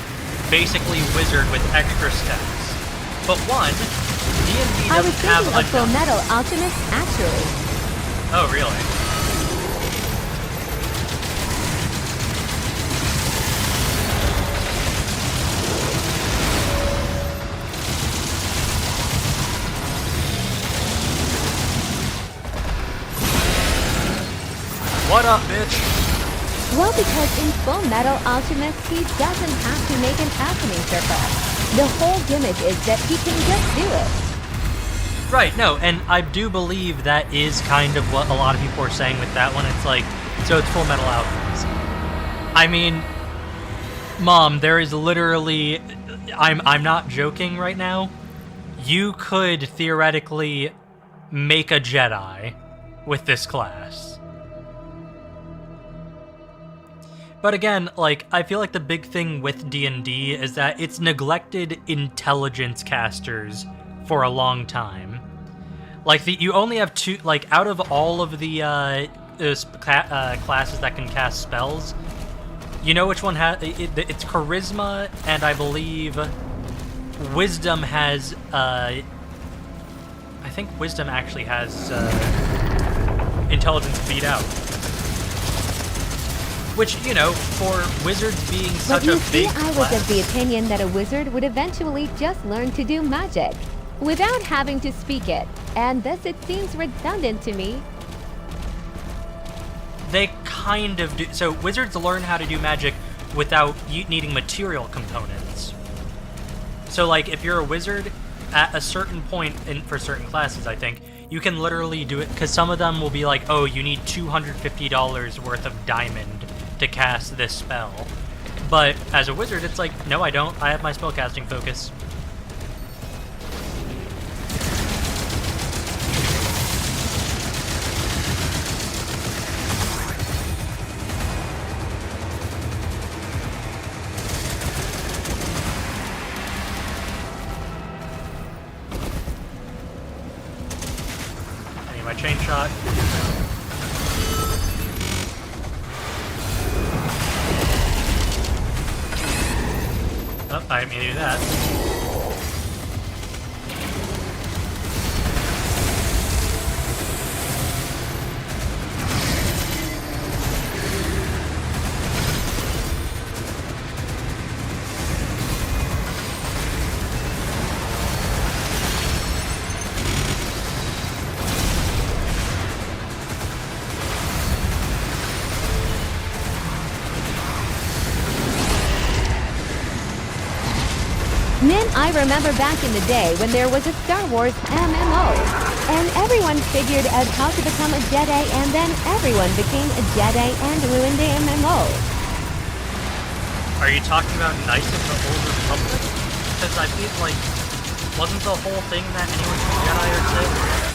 basically Wizard with extra steps. But one, D&D I was doesn't have thinking of enough. Full Metal Alchemist, actually. Oh, really? What up, bitch? Well, because in Full Metal Alchemist, he doesn't have to make an alchemy circle. The whole gimmick is that he can just do it. Right, no, and I do believe that is kind of what a lot of people are saying with that one. It's like, so it's Full Metal Alchemist. I mean, Mom, there is literally, I'm not joking right now. You could theoretically make a Jedi with this class. But again, like, I feel like the big thing with D&D is that it's neglected intelligence casters for a long time. Like, you only have two, like, out of all of the classes that can cast spells, you know which one has, it's Charisma, and I believe Wisdom has, I think Wisdom actually has Intelligence beat out. Which, you know, for wizards being such a big I was of the opinion that a wizard would eventually just learn to do magic without having to speak it, and this it seems redundant to me. They kind of do. So wizards learn how to do magic without needing material components. So like if you're a wizard, at a certain point for certain classes, I think, you can literally do it, because some of them will be like, oh, you need $250 worth of diamond to cast this spell. But as a wizard, it's like, no, I don't. I have my spellcasting focus. I need my chain shot. Oh, I didn't mean to do that. I remember back in the day when there was a Star Wars MMO, and everyone figured out how to become a Jedi, and then everyone became a Jedi and ruined the MMO. Are you talking about Knights of the Old Republic? Because I feel like, wasn't the whole thing that anyone can be Jedi or Sith?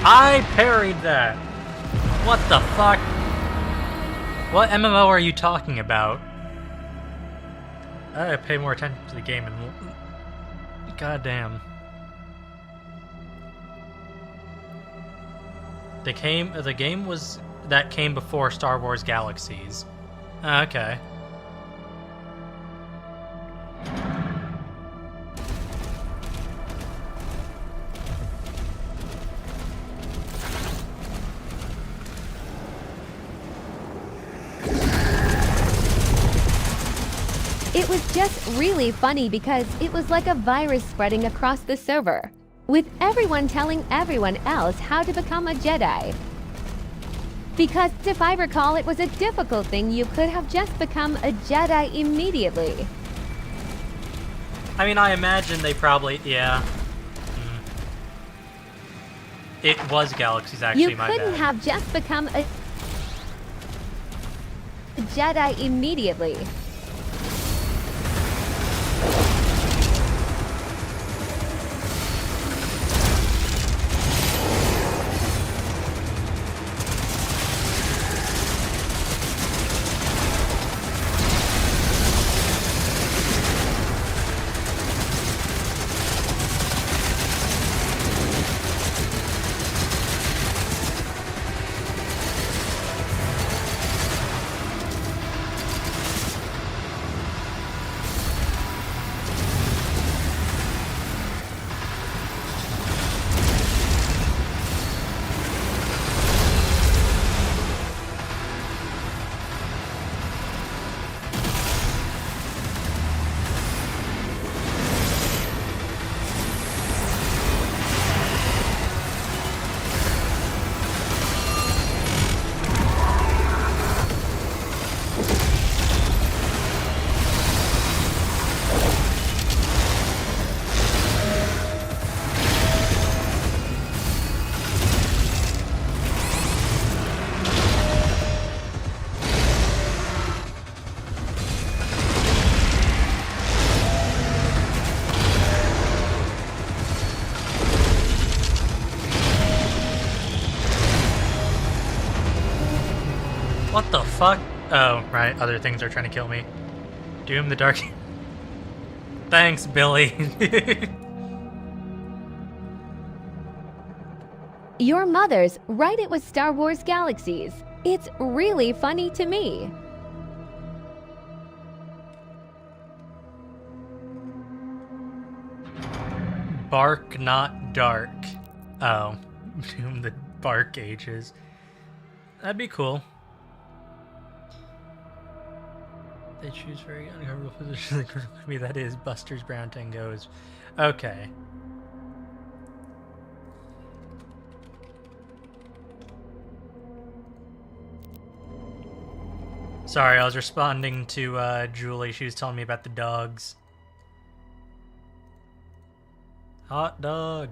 I parried that! What the fuck? What MMO are you talking about? I gotta pay more attention to the game and... Goddamn. The game was... that came before Star Wars Galaxies. Okay. It was just really funny because it was like a virus spreading across the server, with everyone telling everyone else how to become a Jedi. Because if I recall, it was a difficult thing. You could have just become a Jedi immediately. I mean, I imagine they probably... yeah. It was Galaxies, actually, my bad. You couldn't have just become a Jedi immediately. fuck? Oh, right. Other things are trying to kill me. Doom the Dark... Thanks, Billy. Your mother's right, it was Star Wars Galaxies. It's really funny to me. Bark, not dark. Oh. Doom the Dark Ages. That'd be cool. They choose very uncomfortable positions. Maybe that is Buster's Brown Tangos. Okay. Sorry, I was responding to Julie. She was telling me about the dogs. Hot dog.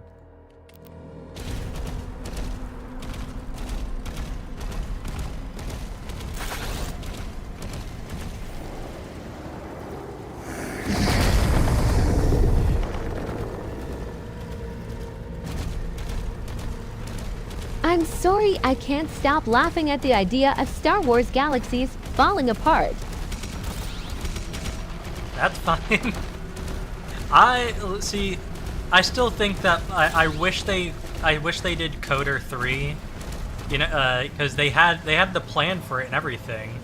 I'm sorry, I can't stop laughing at the idea of Star Wars Galaxies falling apart. That's fine. See, I still think that I wish they did Coder 3, you know, because they had the plan for it and everything.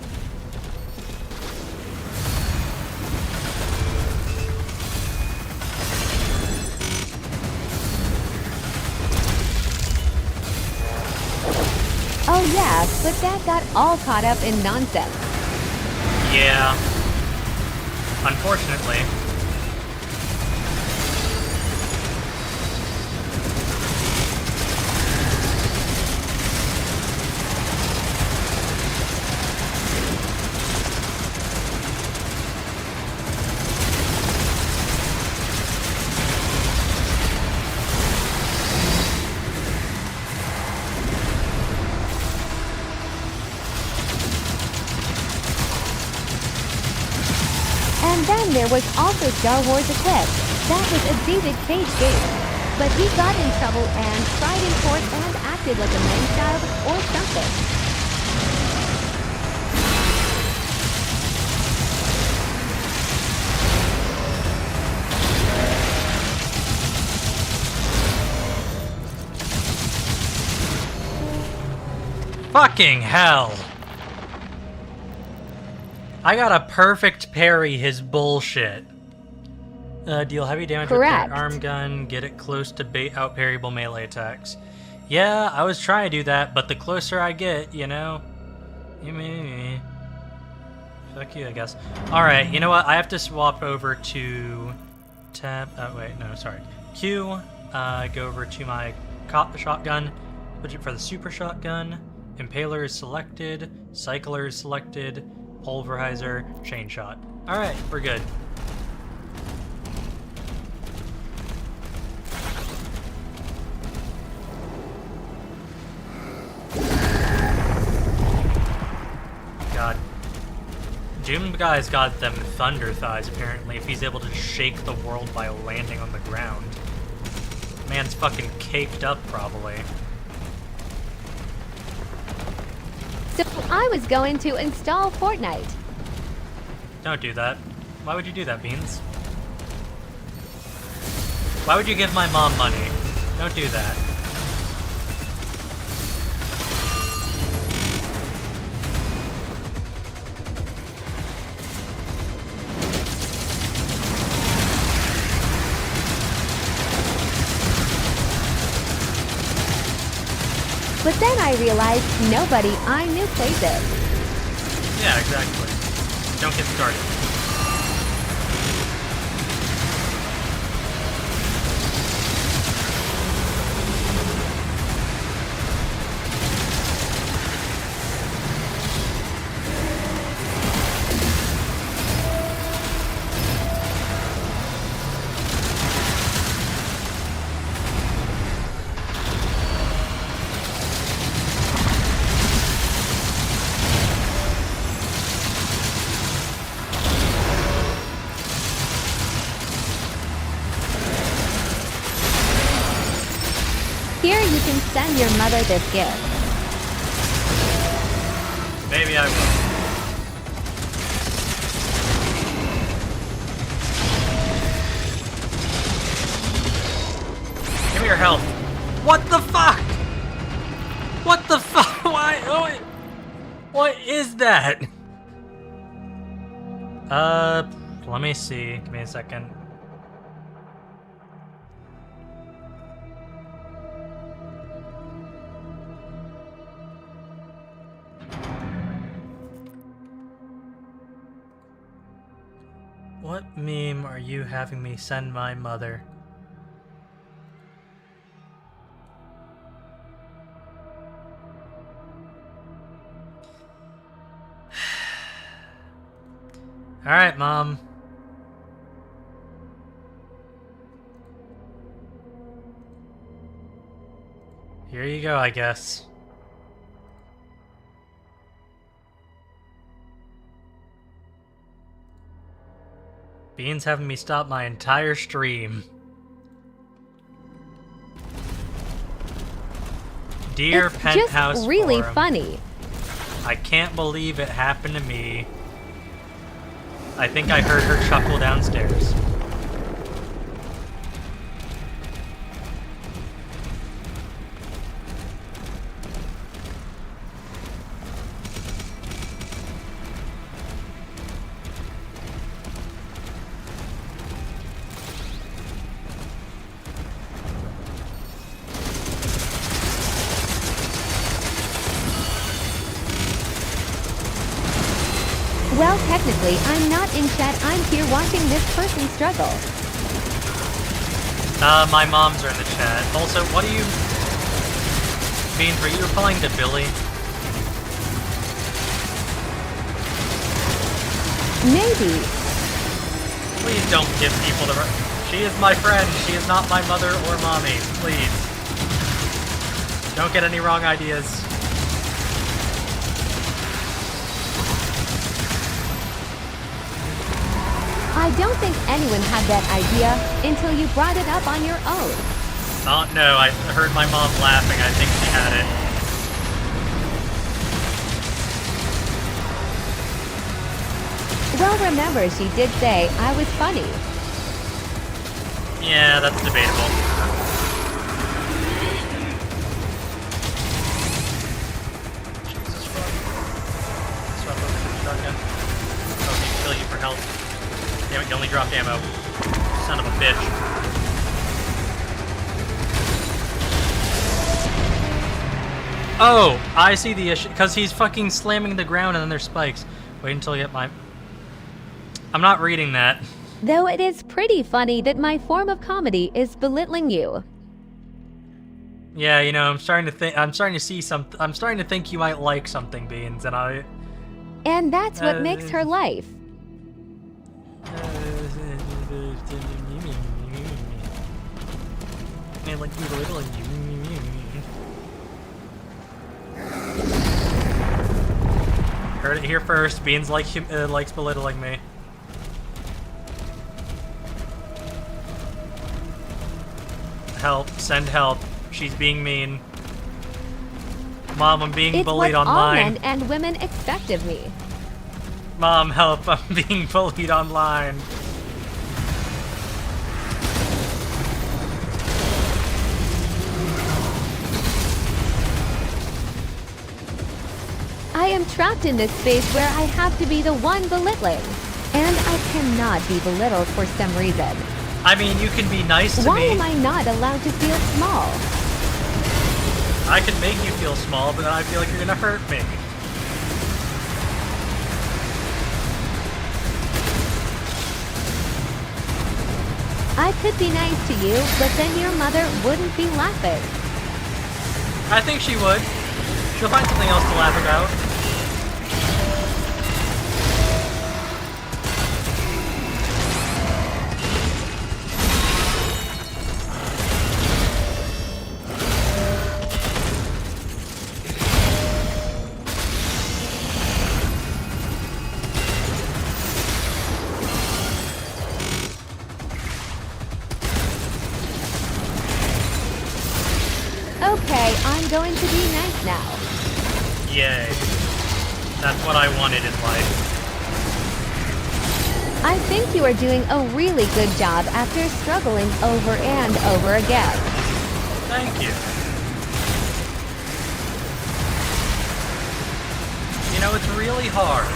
Oh yeah, but that got all caught up in nonsense. Yeah. Unfortunately. And then there was also Star Wars Eclipse. That was a David Cage game. But he got in trouble and tried in court and acted like a man-child or something. Fucking hell! I got a perfect parry his bullshit. Deal heavy damage Correct. with your arm gun, get it close to bait out parryable melee attacks. Yeah, I was trying to do that, but the closer I get, you know... Fuck you, I guess. Alright, you know what? I have to swap over to... Tab... Oh, wait, no, sorry. Q, go over to my shotgun, put it for the super shotgun. Impaler is selected, Cycler is selected, Pulverizer, Chain Shot. Alright, we're good. God. Doom guy's got them thunder thighs, apparently, if he's able to shake the world by landing on the ground. Man's fucking caked up, probably. So I was going to install Fortnite. Don't do that. Why would you do that, Beans? Why would you give my mom money? Don't do that. But then I realized nobody I knew played this. Yeah, exactly. Don't get started. Here you can send your mother this gift. Maybe I will. that? Let me see. Give me a second. What meme are you having me send my mother? Alright, Mom. Here you go, I guess. Bean's having me stop my entire stream. Dear It's Penthouse just really Forum, funny. I can't believe it happened to me. I think I heard her chuckle downstairs. Well, technically, I'm not in chat. I'm here watching this person struggle. My moms are in the chat. Also, what do you... Beans, were you replying to Billy? Maybe. Please don't give people the... She is my friend. She is not my mother or mommy. Please. Don't get any wrong ideas. I don't think anyone had that idea until you brought it up on your own. Oh, no, I heard my mom laughing. I think she had it. Well, remember, she did say I was funny. Yeah, that's debatable. Jesus fuck. Swap over to the shotgun. Oh, he can kill you for health. Damn it, you only dropped ammo. Son of a bitch. Oh, I see the issue. Because he's fucking slamming the ground and then there's spikes. Wait until I get my... I'm not reading that. Though it is pretty funny that my form of comedy is belittling you. Yeah, you know, I'm starting to see something. I'm starting to think you might like something, Beans, and I... And that's what makes her life. I like you belittling you. Heard it here first. Beans likes belittling me. Help! Send help! She's being mean. Mom, I'm being bullied It's what all online. men and women expect of me. Mom, help! I'm being bullied online. I am trapped in this space where I have to be the one belittling. And I cannot be belittled for some reason. I mean, you can be nice to Why me. am I not allowed to feel small? I can make you feel small, but then I feel like you're gonna hurt me. I could be nice to you, but then your mother wouldn't be laughing. I think she would. She'll find something else to laugh about. Okay, I'm going to be nice now. Yay. That's what I wanted in life. I think you are doing a really good job after struggling over and over again. Thank you. You know, it's really hard.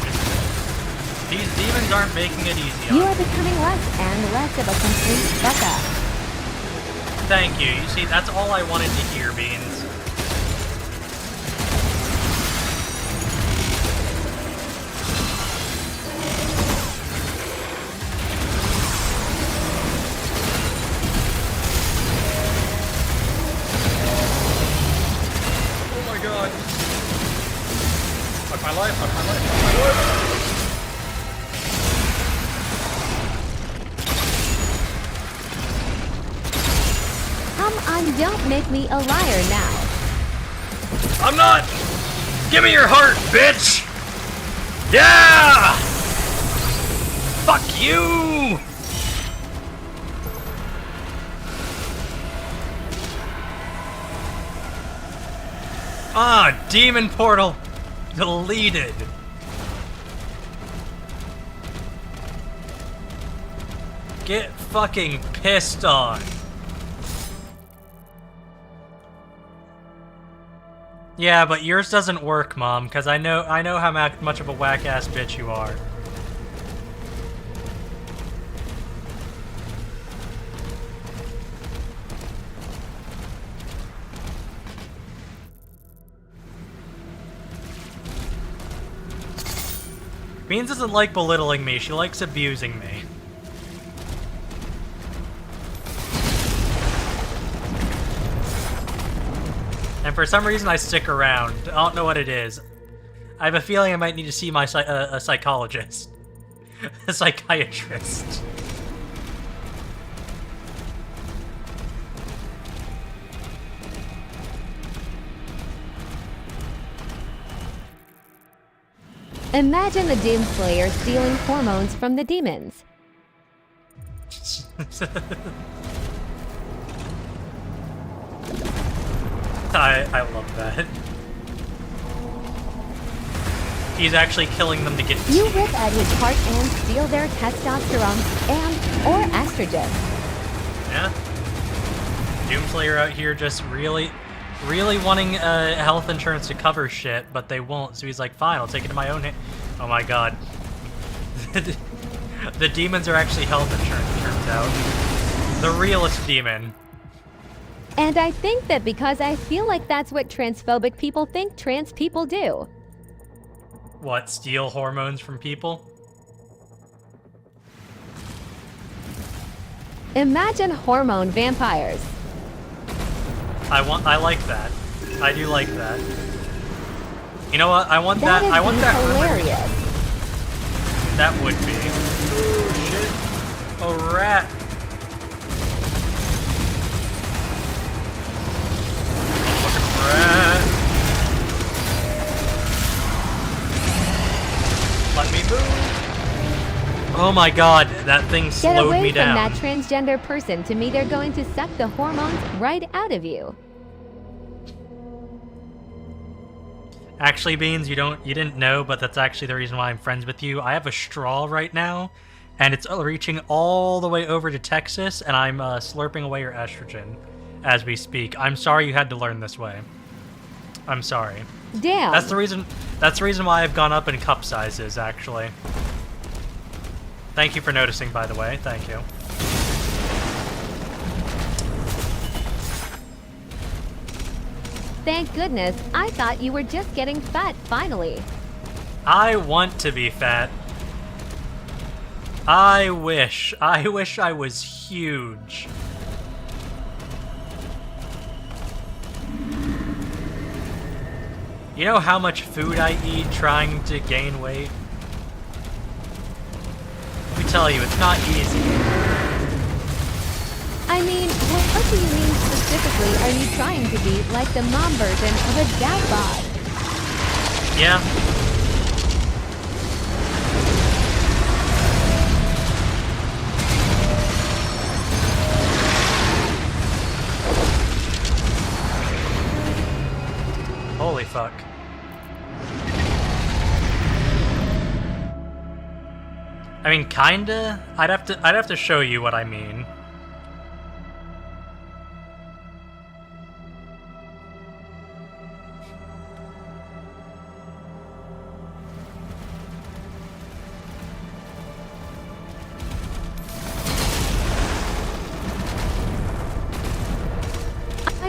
These demons aren't making it easy on You me. are becoming less and less of a complete fuck up. Thank you. You see, that's all I wanted to hear, Beans. Oh my god. Fuck my life, fuck my life, fuck my life. Come on, don't make me a liar now. I'm not! Give me your heart, bitch! Yeah! Fuck you! Ah, demon portal deleted. Get fucking pissed on. Yeah, but yours doesn't work, Mom, because I know how much of a whack-ass bitch you are. Beans doesn't like belittling me, she likes abusing me. And for some reason I stick around. I don't know what it is. I have a feeling I might need to see my a psychologist. A psychiatrist. Imagine the Doomslayer stealing hormones from the demons. I love that. He's actually killing them to get You rip at his heart and steal their testosterone or estrogen. Yeah. Doomslayer out here just really wanting health insurance to cover shit, but they won't, so he's like, fine, I'll take it in my own hand. Oh my god. The demons are actually health insurance, it turns out. The realest demon. And I think that because I feel like that's what transphobic people think trans people do. What, steal hormones from people? Imagine hormone vampires. I like that. I do like that. You know what? I want that. That I want that. hilarious. That would be. Oh shit! A rat. Fucking rat. Let me move. Oh my god, that thing Get slowed away me from down. that transgender person. To me, they're going to suck the hormones right out of you. Actually, Beans, you didn't know, but that's actually the reason why I'm friends with you. I have a straw right now, and it's reaching all the way over to Texas, and I'm slurping away your estrogen as we speak. I'm sorry you had to learn this way. I'm sorry. Damn. That's the reason why I've gone up in cup sizes, actually. Thank you for noticing, by the way. Thank you. Thank goodness. I thought you were just getting fat finally. I want to be fat. I wish I was huge. You know how much food I eat trying to gain weight? Let me tell you, it's not easy. I mean, what do you mean specifically? Are you trying to be like the mom version of a dad bod? Yeah. Holy fuck. I mean, kinda. I'd have to show you what I mean.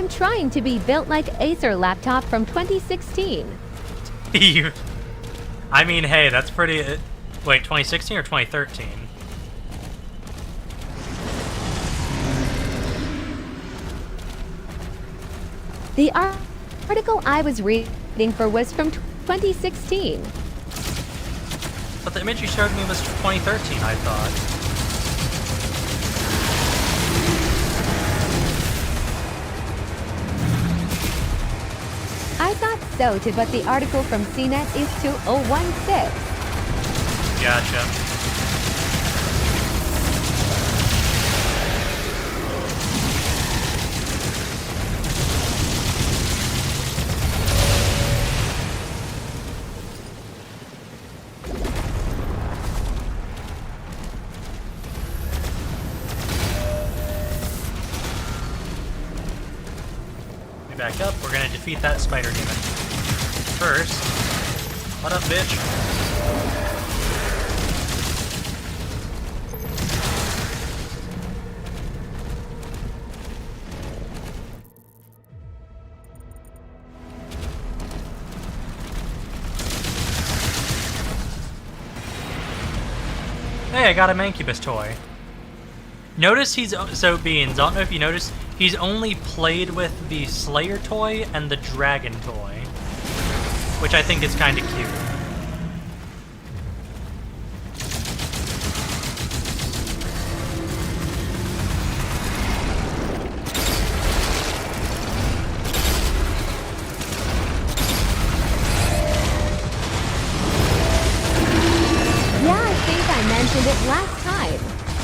I'm trying to be built like Acer laptop from 2016. I mean, hey, that's pretty... wait, 2016 or 2013? The article I was reading for was from 2016. But the image you showed me was 2013, I thought. I thought so too, but the article from CNET is 2016. Gotcha. Back up, we're gonna defeat that spider demon. First, what up, bitch? Hey, I got a Mancubus toy. Notice he's, so Beans, I don't know if you noticed, he's only played with the Slayer toy and the Dragon toy, which I think is kind of cute. Yeah, I think I mentioned it last time.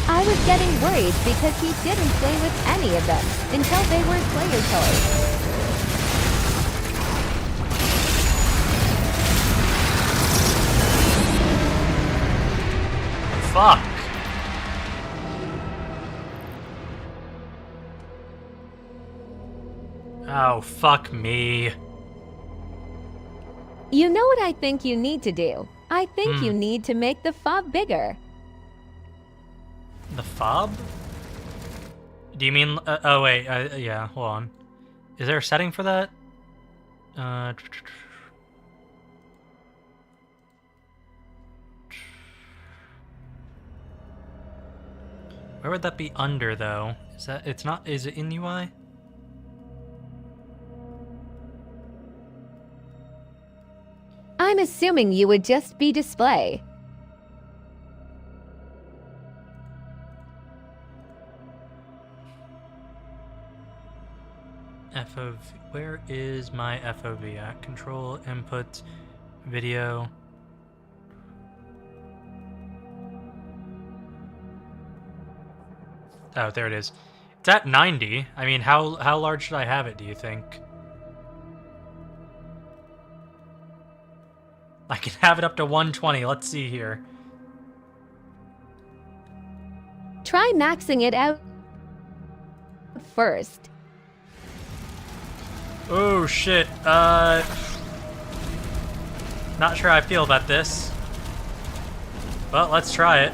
I was getting worried because he didn't play with any of them until they were Slayer toys. Fuck. Oh, fuck me. You know what I think you need to do? I think you need to make the fob bigger. The fob? Do you mean... oh, wait. Yeah, hold on. Is there a setting for that? Where would that be under, though? Is that... It's not... Is it in UI? I'm assuming you would just be display. FOV. Where is my FOV at? Control, input, video. Oh, there it is. It's at 90. I mean, how large should I have it, do you think? I can have it up to 120. Let's see here. Try maxing it out first. Oh, shit. Not sure how I feel about this. Well, let's try it.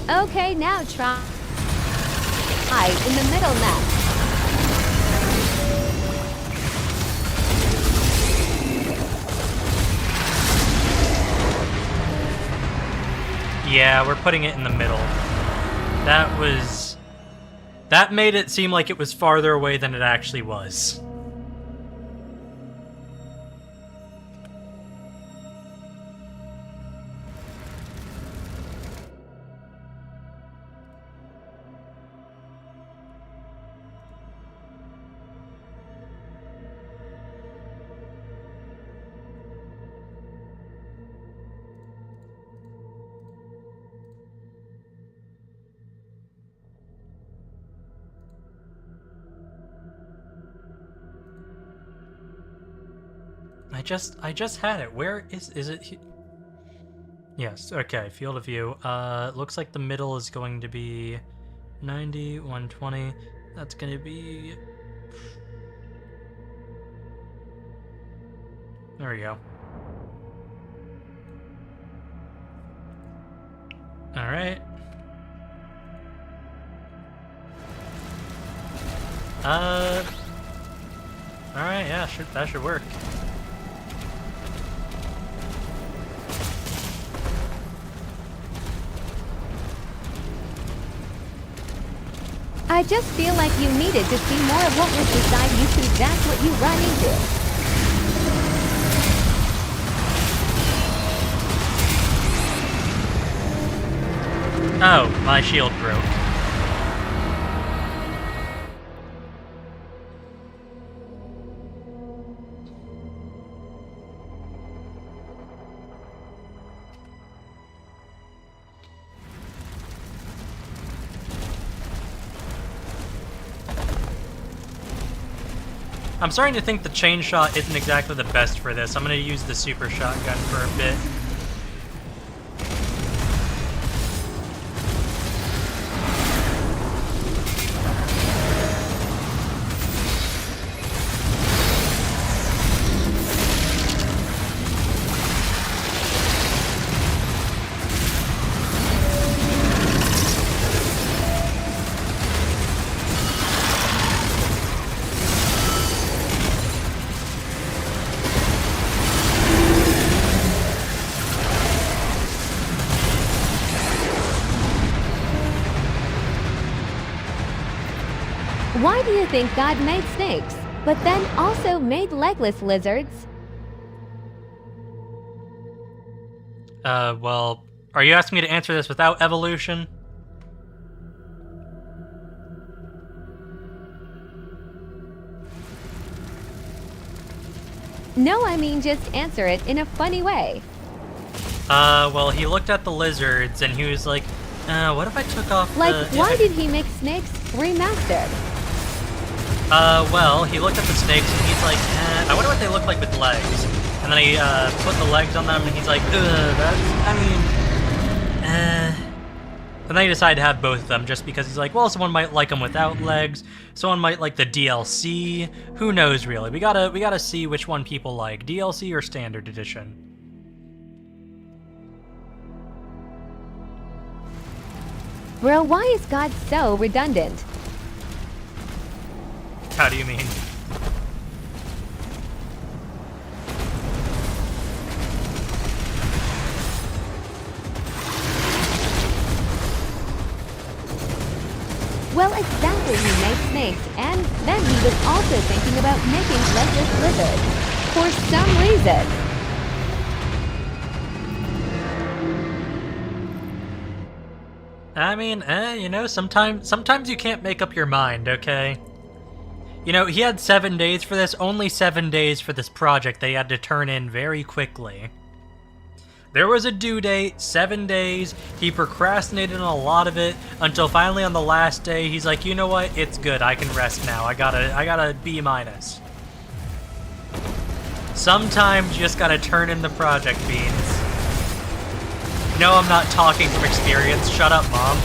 Okay, now try in the middle next. Yeah, we're putting it in the middle. That made it seem like it was farther away than it actually was. I just had it. Where is it? Yes, okay, field of view. Looks like the middle is going to be 90, 120. That's going to be... There we go. Alright. Alright, yeah, that should work. I just feel like you needed to see more of what was beside YouTube. That's what you run into. Oh, my shield broke. I'm starting to think the chain shot isn't exactly the best for this. I'm going to use the super shotgun for a bit. Why do you think God made snakes, but then also made legless lizards? Well, are you asking me to answer this without evolution? No, I mean just answer it in a funny way. Well, he looked at the lizards and he was like, what if I took off Like, the... why did he make snakes remastered? Well, he looked at the snakes and he's like, I wonder what they look like with legs. And then he, put the legs on them and he's like, And then he decided to have both of them just because he's like, well, someone might like them without legs. Someone might like the DLC. Who knows, really? We gotta see which one people like, DLC or Standard Edition. Bro, why is God so redundant? How do you mean? Well, exactly, he made snakes, and then he was also thinking about making legless lizards. For some reason. I mean, you know, sometimes you can't make up your mind, okay? You know, he had 7 days for this, only 7 days for this project they had to turn in very quickly. There was a due date, 7 days, he procrastinated on a lot of it, until finally on the last day, he's like, you know what, it's good, I can rest now, I got a B-. Sometimes you just gotta turn in the project, Beans. No, I'm not talking from experience, shut up, Mom.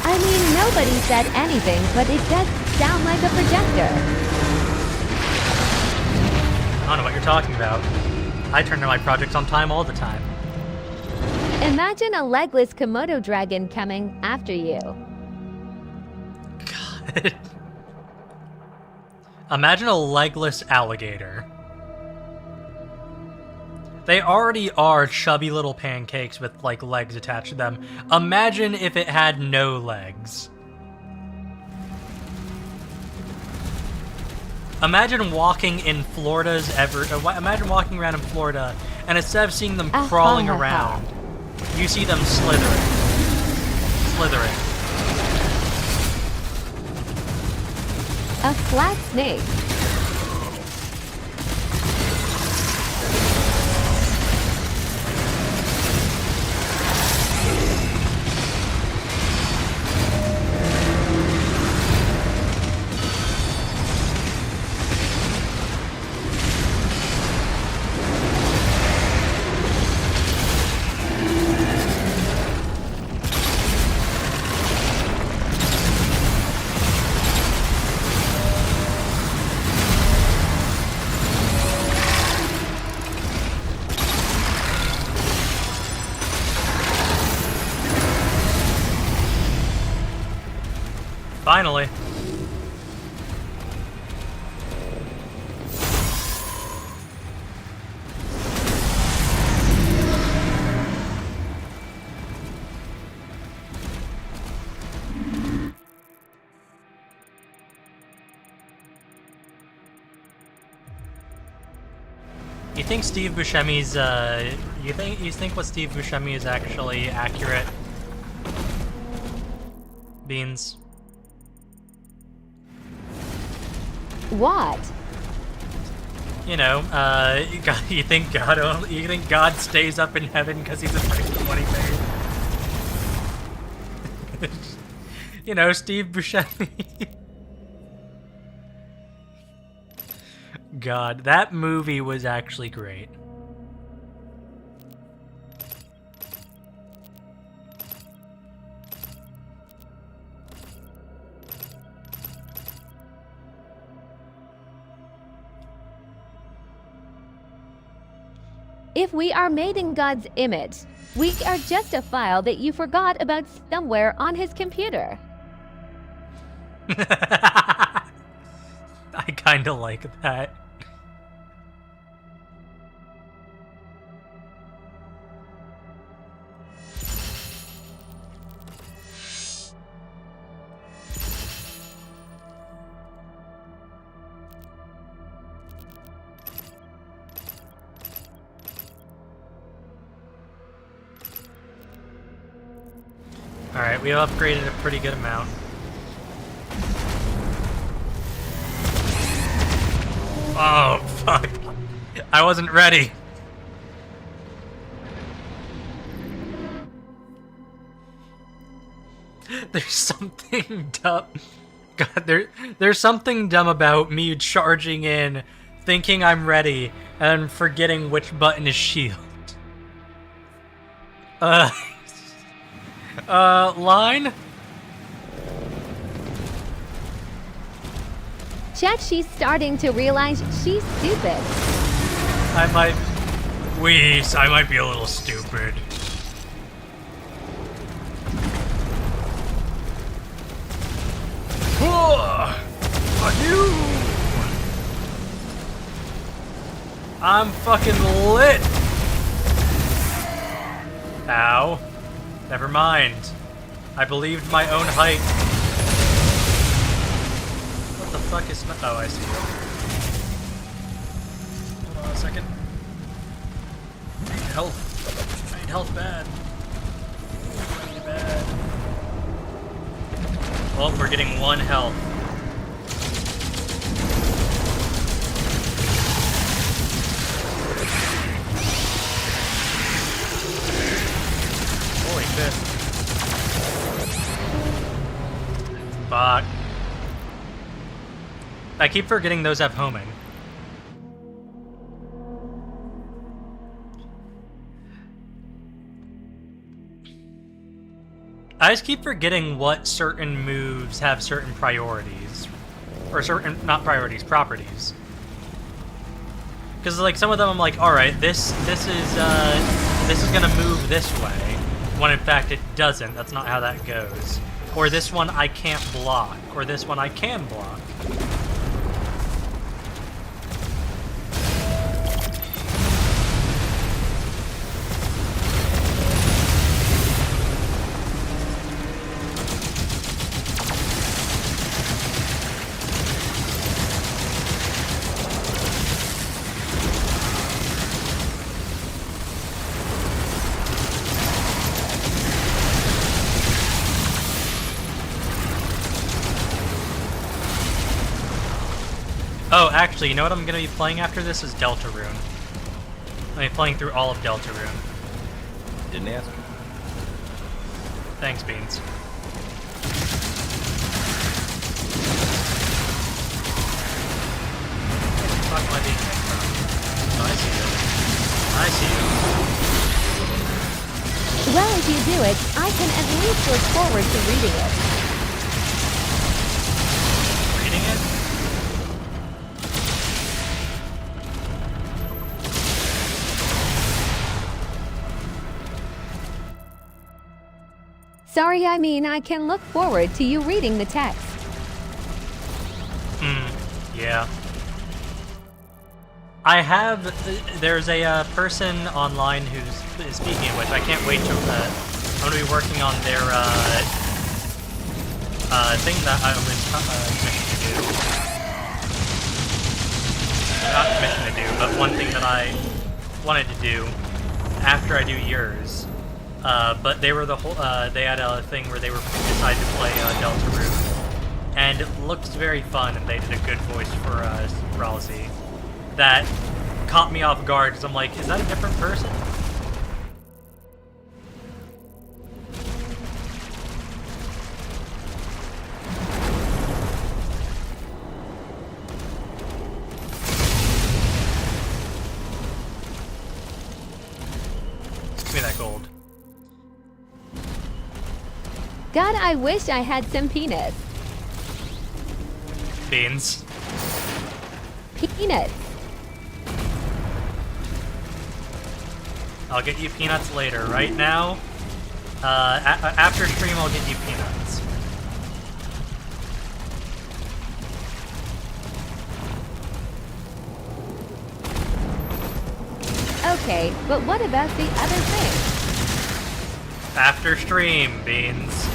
I mean, nobody said anything, but it does sound like a projector. I don't know what you're talking about. I turn in my projects on time all the time. Imagine a legless Komodo dragon coming after you. God. Imagine a legless alligator. They already are chubby little pancakes with, like, legs attached to them. Imagine if it had no legs. Imagine walking in imagine walking around in Florida, and instead of seeing them crawling around, you see them slithering. A flat snake. Finally. You think Steve Buscemi's you think what Steve Buscemi is actually accurate? Beans. What? You know, you think God stays up in heaven because he's afraid of what he made? You know, Steve Buscemi. God, that movie was actually great. If we are made in God's image, we are just a file that you forgot about somewhere on his computer. I kinda like that. Alright, we have upgraded a pretty good amount. Oh, fuck. I wasn't ready. There's something dumb. God, there's something dumb about me charging in, thinking I'm ready, and forgetting which button is shield. Line? Chet, she's starting to realize she's stupid. I might be a little stupid. Fuck you! I'm fucking lit! Ow. Never mind. I believed my own height. What the fuck is... Oh, I see. Hold on a second. I need health. I need health bad. Really bad. Well, we're getting 1 health. Holy shit. Fuck. I keep forgetting those have homing. I just keep forgetting what certain moves have certain priorities. Or certain, not priorities, properties. Because like some of them I'm like, alright, this is gonna move this way. When in fact it doesn't, that's not how that goes. Or this one I can't block. Or this one I can block. Oh, actually, you know what I'm going to be playing after this is Deltarune. I'm going to be playing through all of Deltarune. Didn't ask. Thanks, Beans. Where the fuck am I being hit from? Oh, I see you. I see you. Well, if you do it, I can at least look forward to reading it. Reading it? Sorry, I mean I can look forward to you reading the text. Yeah. There's a person online who's, speaking of which, I can't wait to, I'm going to be working on their, thing that I was commissioned to do. Not commissioned to do, but one thing that I wanted to do after I do yours. But they were they had a thing where they decided to play Delta Root. And it looked very fun, and they did a good voice for Ralsei. That caught me off guard, because I'm like, is that a different person? Give me that gold. God, I wish I had some peanuts. Beans. Peanuts. I'll get you peanuts later. Right now, after stream, I'll get you peanuts. Okay, but what about the other thing? After stream, Beans.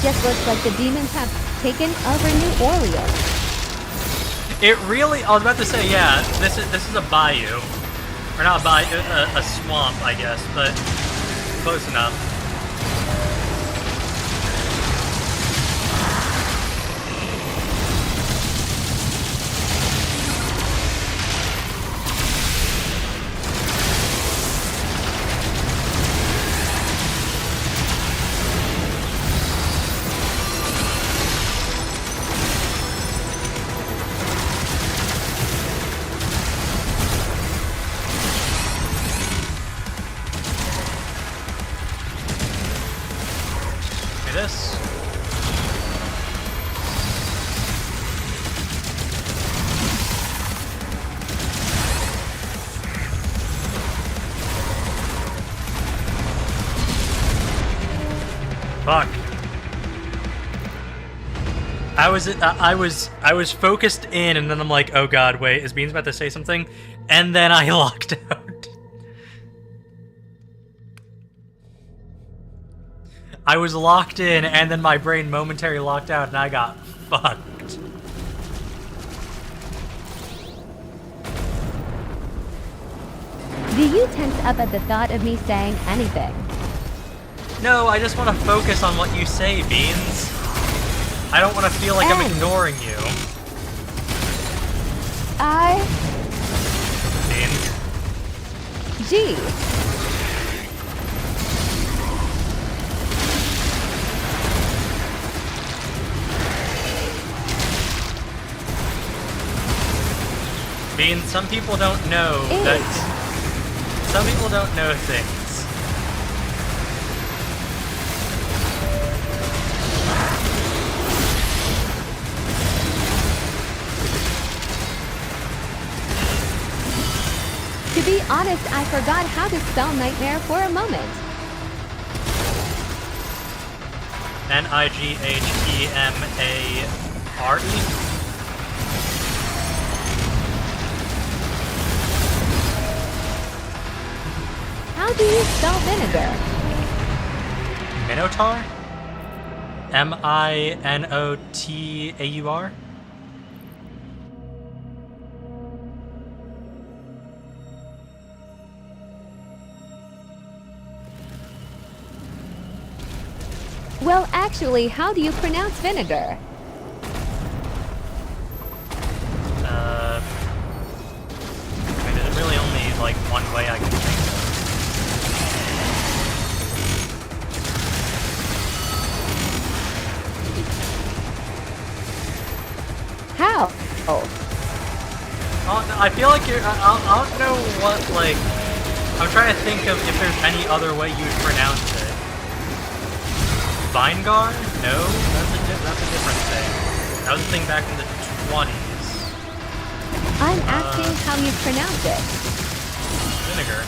Just looks like the demons have taken over New Orleans. It really, I was about to say, yeah, this is a bayou. Or not a bayou, a swamp, I guess, but close enough. This. Fuck. I was focused in, and then I'm like, oh god, wait, is Beans about to say something? And then I locked out. I was locked in, and then my brain momentarily locked out, and I got fucked. Do you tense up at the thought of me saying anything? No, I just want to focus on what you say, Beans. I don't want to feel like I'm ignoring you. Beans. Gee. Beans, some people don't know that... Some people don't know things. To be honest, I forgot how to spell nightmare for a moment. N-I-G-H-T-M-A-R-E? How do you spell vinegar? Minotaur? M-I-N-O-T-A-U-R? Well, actually, how do you pronounce vinegar? I feel like you're. I don't know what, like. I'm trying to think of if there's any other way you would pronounce it. Vinegar? No, that's a different thing. That was a thing back in the 20s. I'm asking how you pronounce it. Vinegar.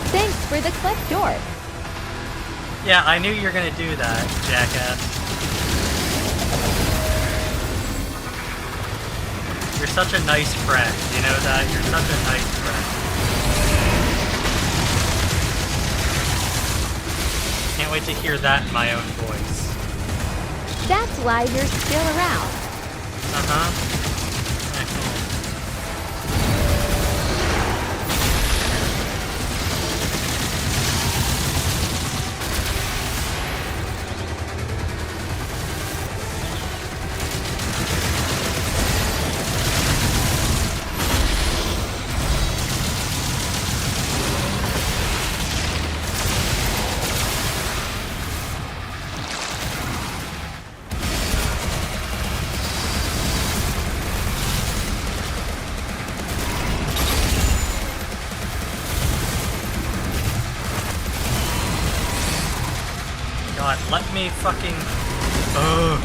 Thanks for the clip, George. Yeah, I knew you were gonna do that, jackass. You're such a nice friend, you know that? You're such a nice friend. Can't wait to hear that in my own voice. That's why you're still around. Uh-huh. God, let me fucking... Ugh.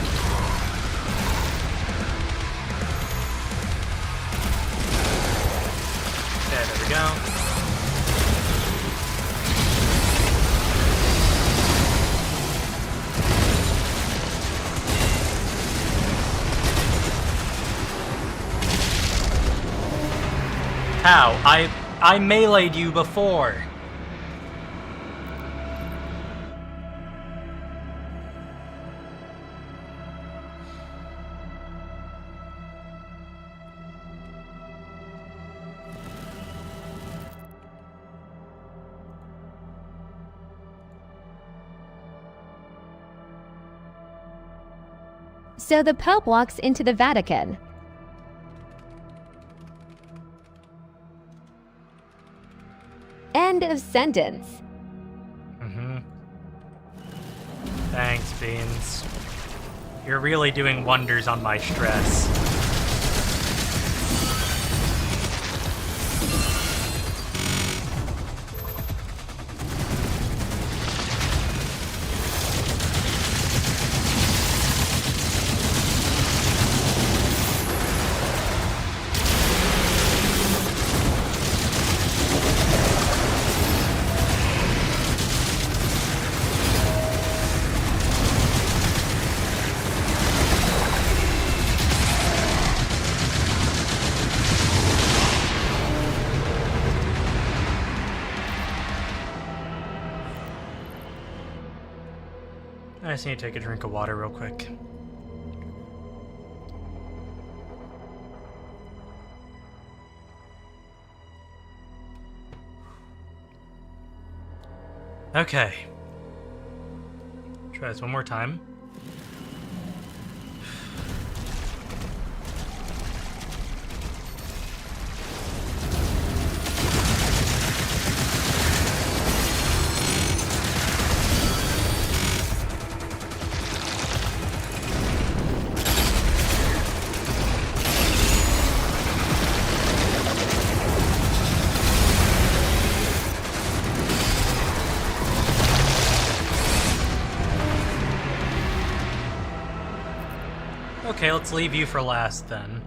Okay, there we go. How? I meleeed you before. So the Pope walks into the Vatican. End of sentence. Mm-hmm. Thanks, Beans. You're really doing wonders on my stress. I just need to take a drink of water real quick. Okay. Try this one more time. Okay, let's leave you for last then.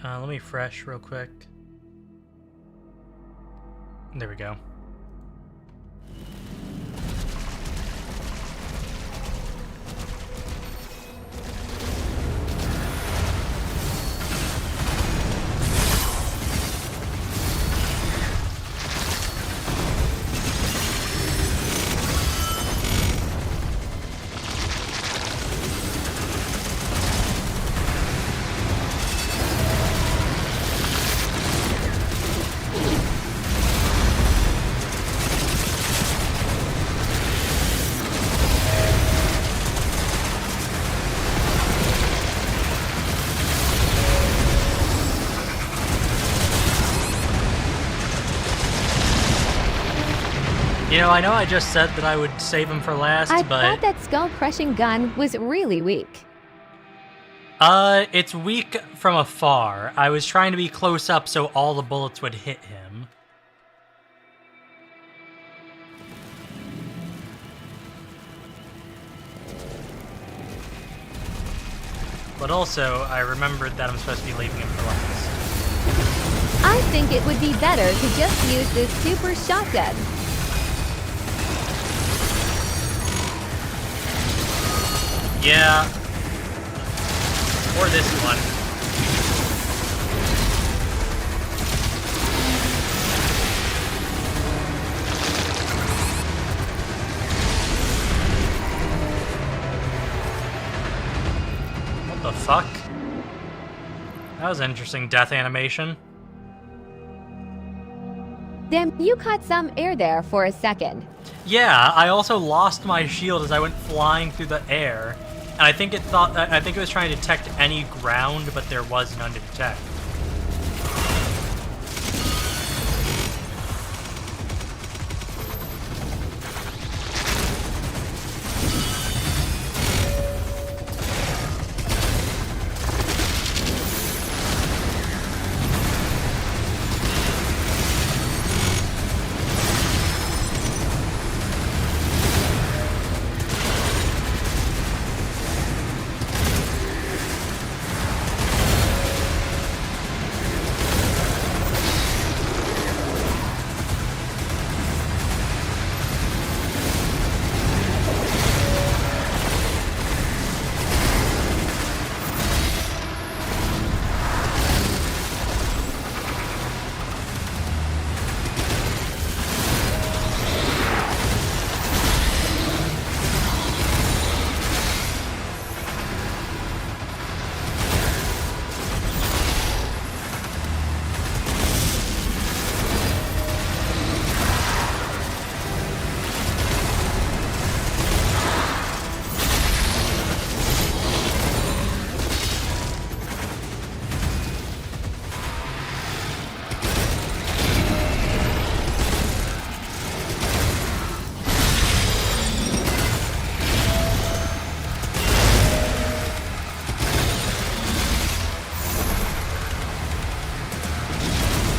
Let me fresh real quick. There we go. You know I just said that I would save him for last, I but... thought that skull-crushing gun was really weak. It's weak from afar. I was trying to be close up so all the bullets would hit him. But also, I remembered that I'm supposed to be leaving him for last. I think it would be better to just use this super shotgun. Yeah. Or this one. What the fuck? That was an interesting death animation. Damn, you caught some air there for a second. Yeah, I also lost my shield as I went flying through the air. And I think it was trying to detect any ground, but there was none to detect.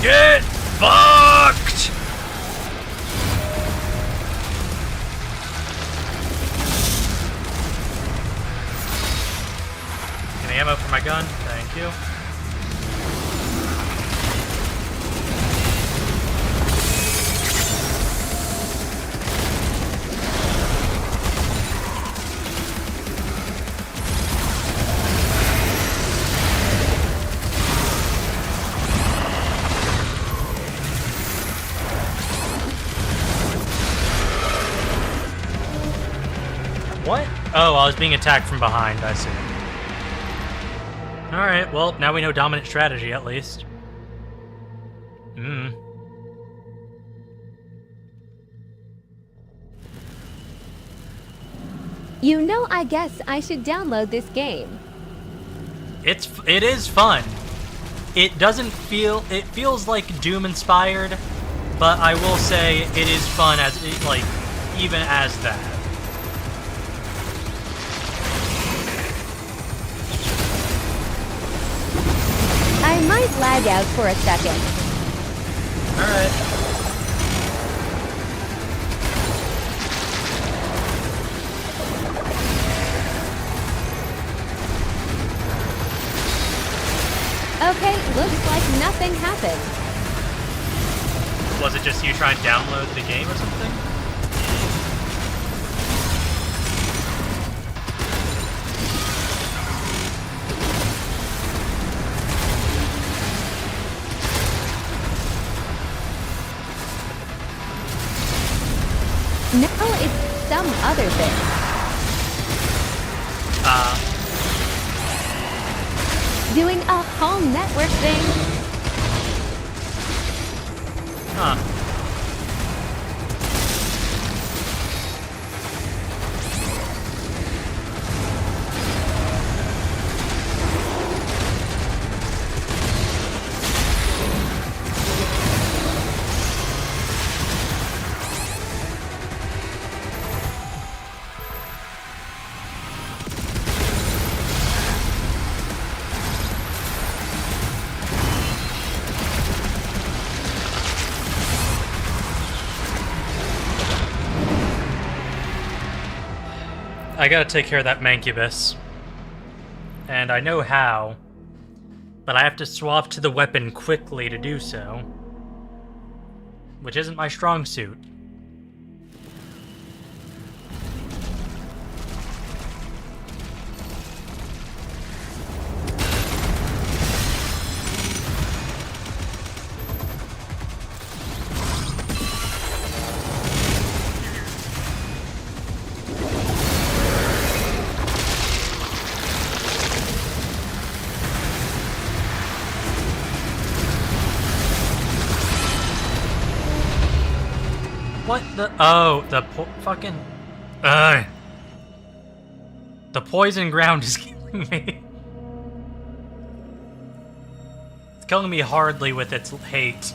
Get fucked! Any ammo for my gun? Thank you. What? Oh, I was being attacked from behind, I see. Alright, well, now we know dominant strategy, at least. You know, I guess I should download this game. It is fun. It doesn't feel... It feels like Doom-inspired, but I will say it is fun as... like, even as that. I might lag out for a second. Alright. Okay, looks like nothing happened. Was it just you trying to download the game or something? No, it's some other thing. Doing a home network thing. Huh. I gotta take care of that Mancubus. And I know how. But I have to swap to the weapon quickly to do so. Which isn't my strong suit. What the? Oh, the fucking. The poison ground is killing me. It's killing me hardly with its hate.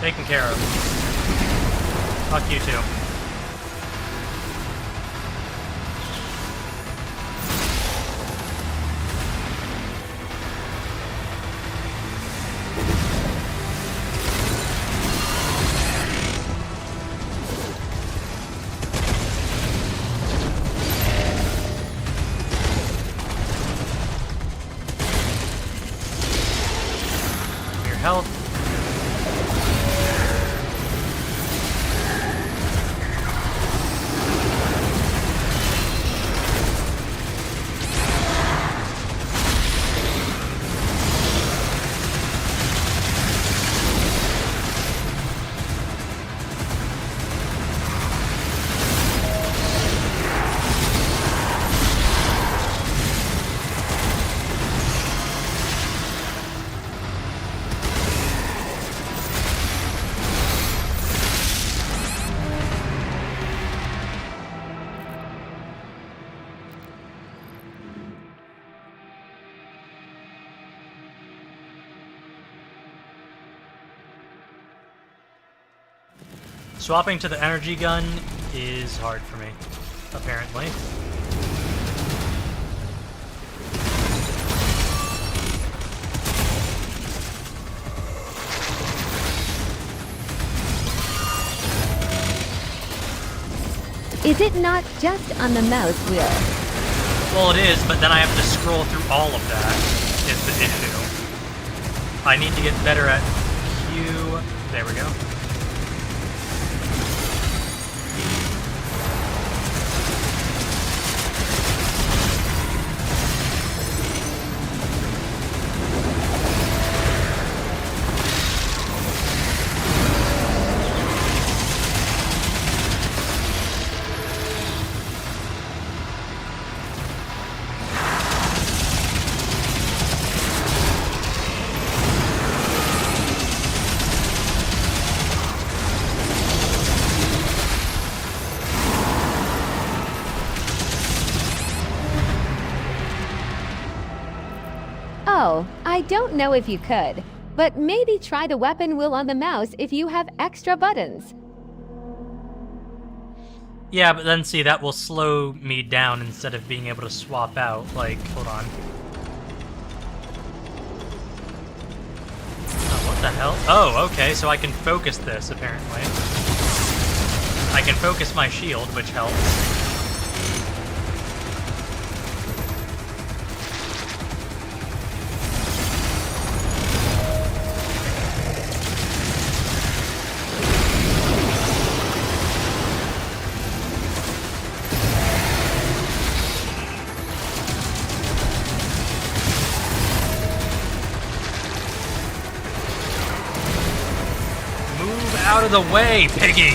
Taken care of. Fuck you too. Your health. Swapping to the energy gun is hard for me, apparently. Is it not just on the mouse wheel? Well, it is, but then I have to scroll through all of that, is the issue. I need to get better at Q. There we go. Oh, I don't know if you could, but maybe try the weapon wheel on the mouse if you have extra buttons. Yeah, but then see, that will slow me down instead of being able to swap out. Like, hold on. Oh, what the hell? Oh, okay, so I can focus this, apparently. I can focus my shield, which helps. Out of the way, piggy!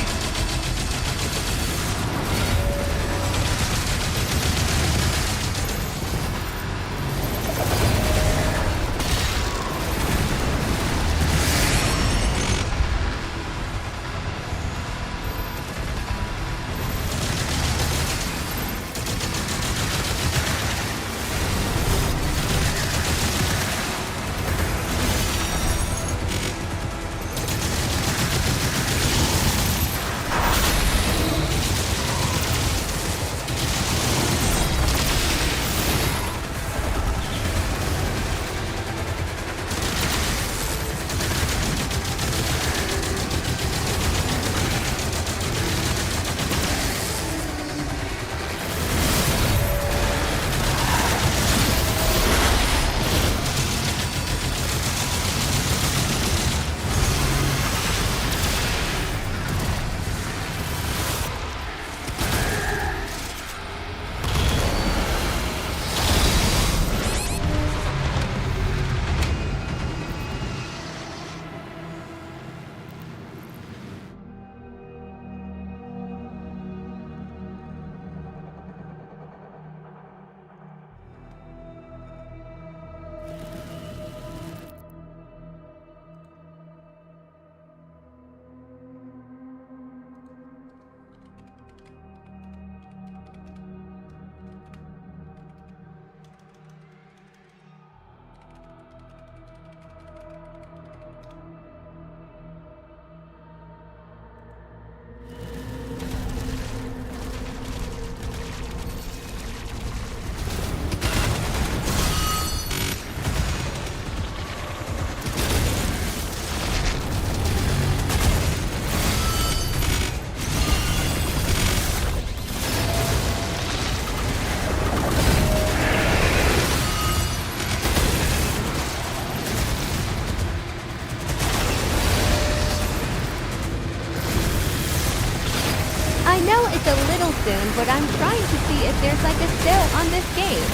soon, but I'm trying to see if there's like a sale on this game.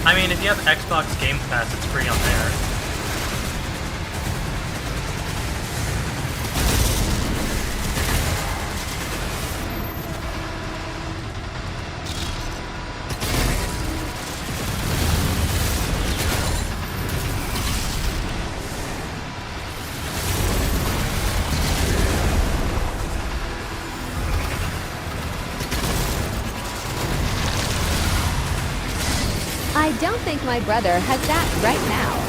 I mean, if you have Xbox Game Pass, it's free on there. I don't think my brother has that right now.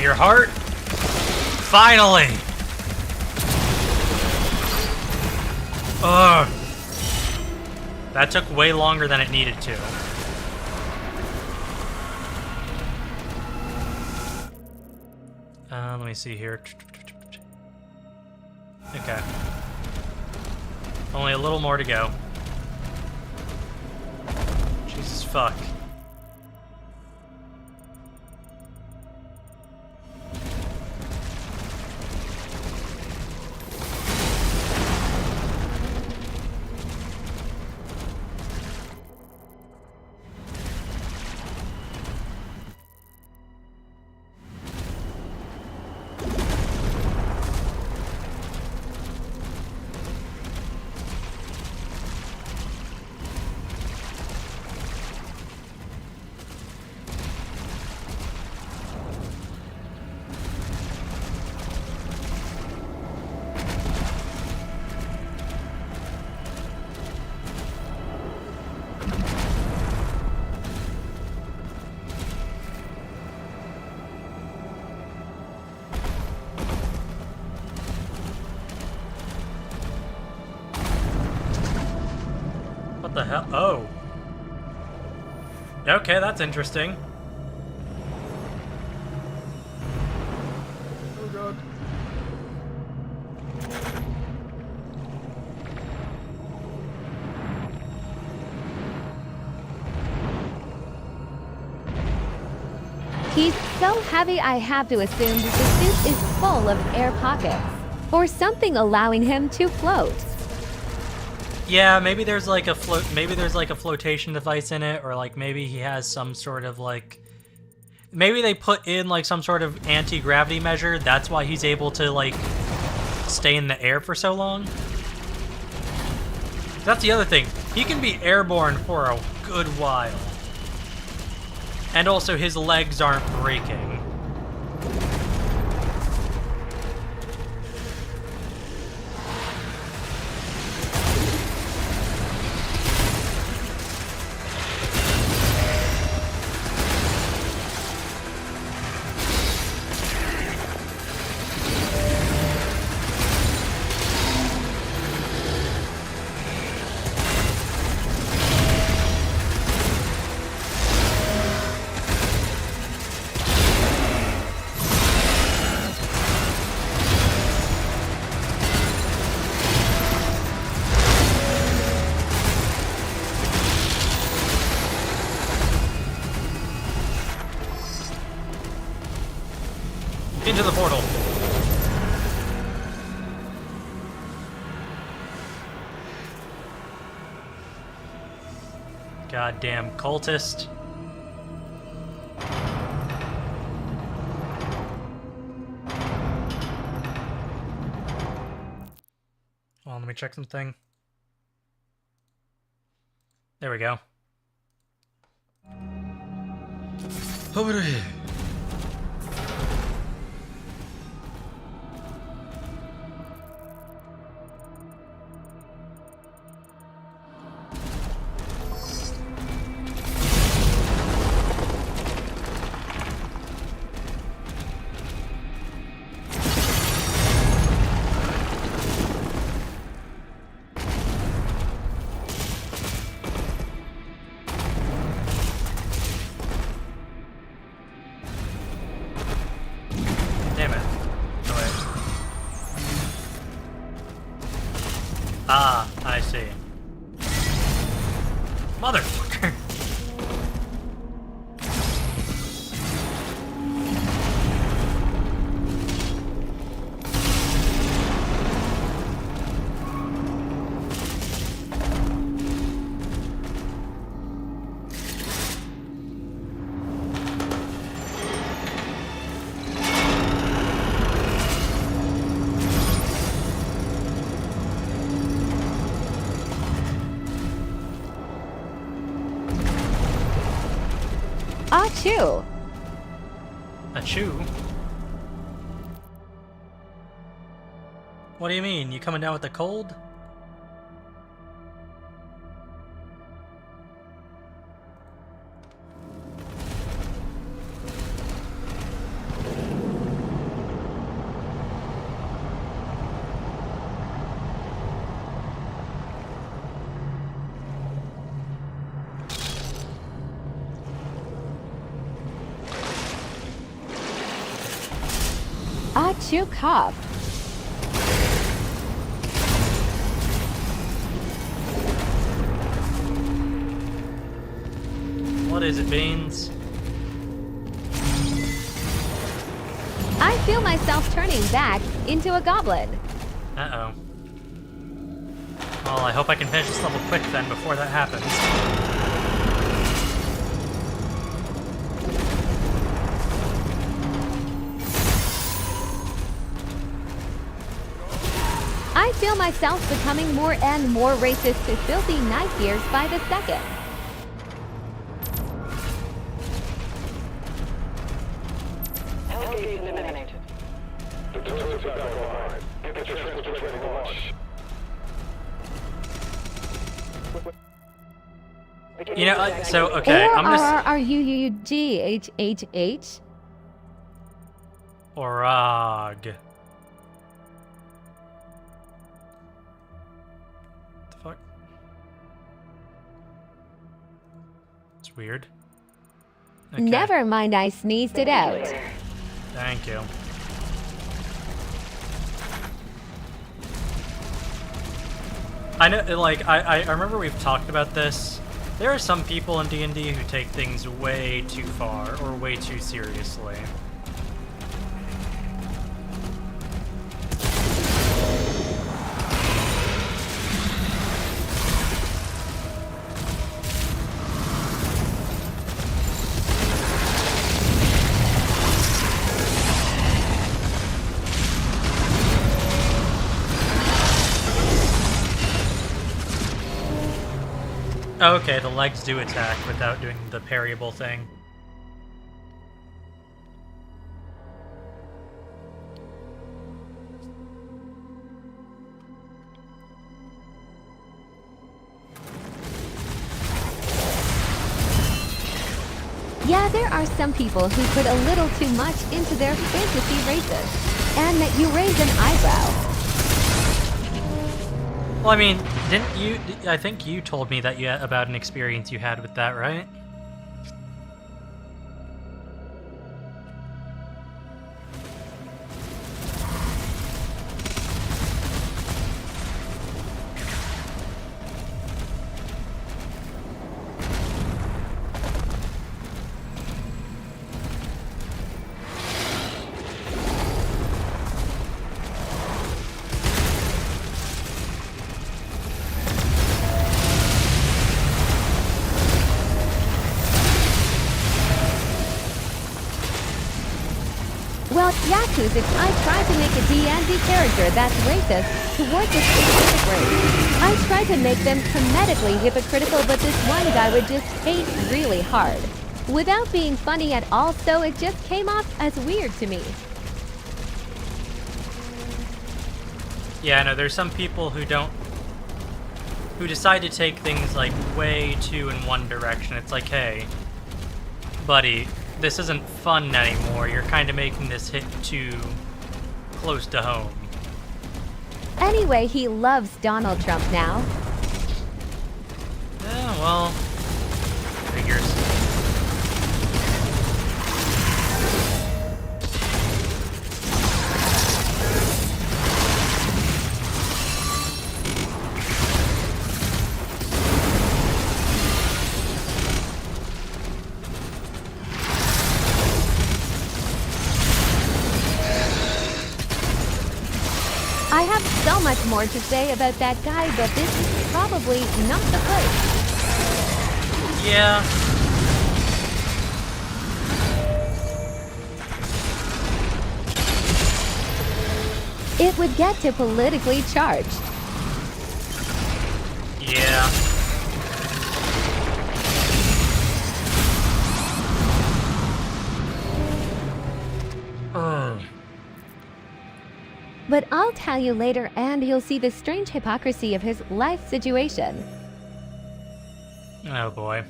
Your heart? Finally! Ugh. That took way longer than it needed to. Let me see here. Okay. Only a little more to go. Jesus fuck. What the hell? Oh. Okay, that's interesting. Oh god. He's so heavy I have to assume that the suit is full of air pockets, or something allowing him to float. Yeah, maybe there's like a flotation device in it, or like maybe he has some sort of like, maybe they put in like some sort of anti-gravity measure. That's why he's able to like stay in the air for so long. That's the other thing. He can be airborne for a good while. And also his legs aren't breaking. Into the portal. Goddamn cultist. Hold on, let me check something. There we go. Over here. Damn it. Oh, wait. Ah, I see. Motherfucker. Achoo! Achoo? What do you mean? You coming down with the cold? Achoo cough. What is it, Beans? I feel myself turning back into a goblin. Uh-oh. Well, I hope I can finish this level quick then before that happens. I feel myself becoming more and more racist to filthy knife ears by the second. Hellgate eliminated. The turret's back online. Get your transports ready to launch. You know, so, okay, I'm gonna... O-R-R-U-U-G-H-H-H? Orag. The fuck? It's weird. Okay. Never mind, I sneezed it out. Thank you. I know, like, I remember we've talked about this. There are some people in D&D who take things way too far, or way too seriously. Okay, the legs do attack without doing the parryable thing. Yeah, there are some people who put a little too much into their fantasy races, and that you raise an eyebrow. Well, I mean, didn't you... I think you told me that you had, about an experience you had with that, right? Yakuza, I tried to make a D&D character that's racist towards a specific race. I tried to make them comedically hypocritical, but this one guy would just hate really hard. Without being funny at all, so it just came off as weird to me. Yeah, no, there's some people who decide to take things like way too in one direction. It's like, hey, buddy, this isn't fun anymore. You're kind of making this hit too close to home. Anyway, he loves Donald Trump now. Yeah, well, figures. I have so much more to say about that guy, but this is probably not the place. Yeah. It would get to politically charged. Yeah. But I'll tell you later, and you'll see the strange hypocrisy of his life situation. Oh boy.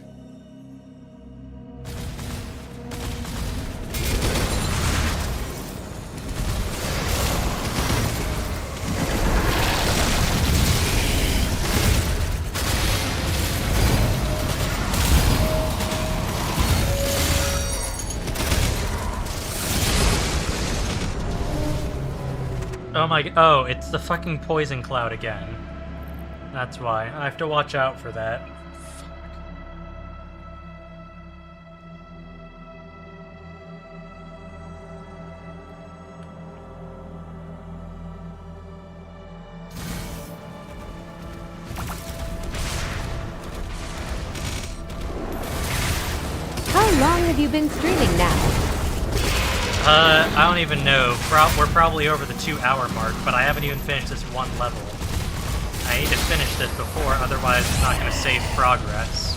Oh, it's the fucking poison cloud again. That's why. I have to watch out for that. How long have you been streaming now? I don't even know. We're probably over the 2-hour mark, but I haven't even finished this one level. I need to finish this before, otherwise it's not going to save progress.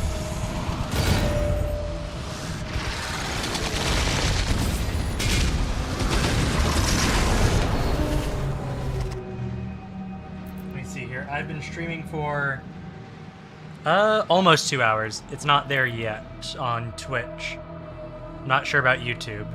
Let me see here. I've been streaming for almost 2 hours. It's not there yet on Twitch. I'm not sure about YouTube.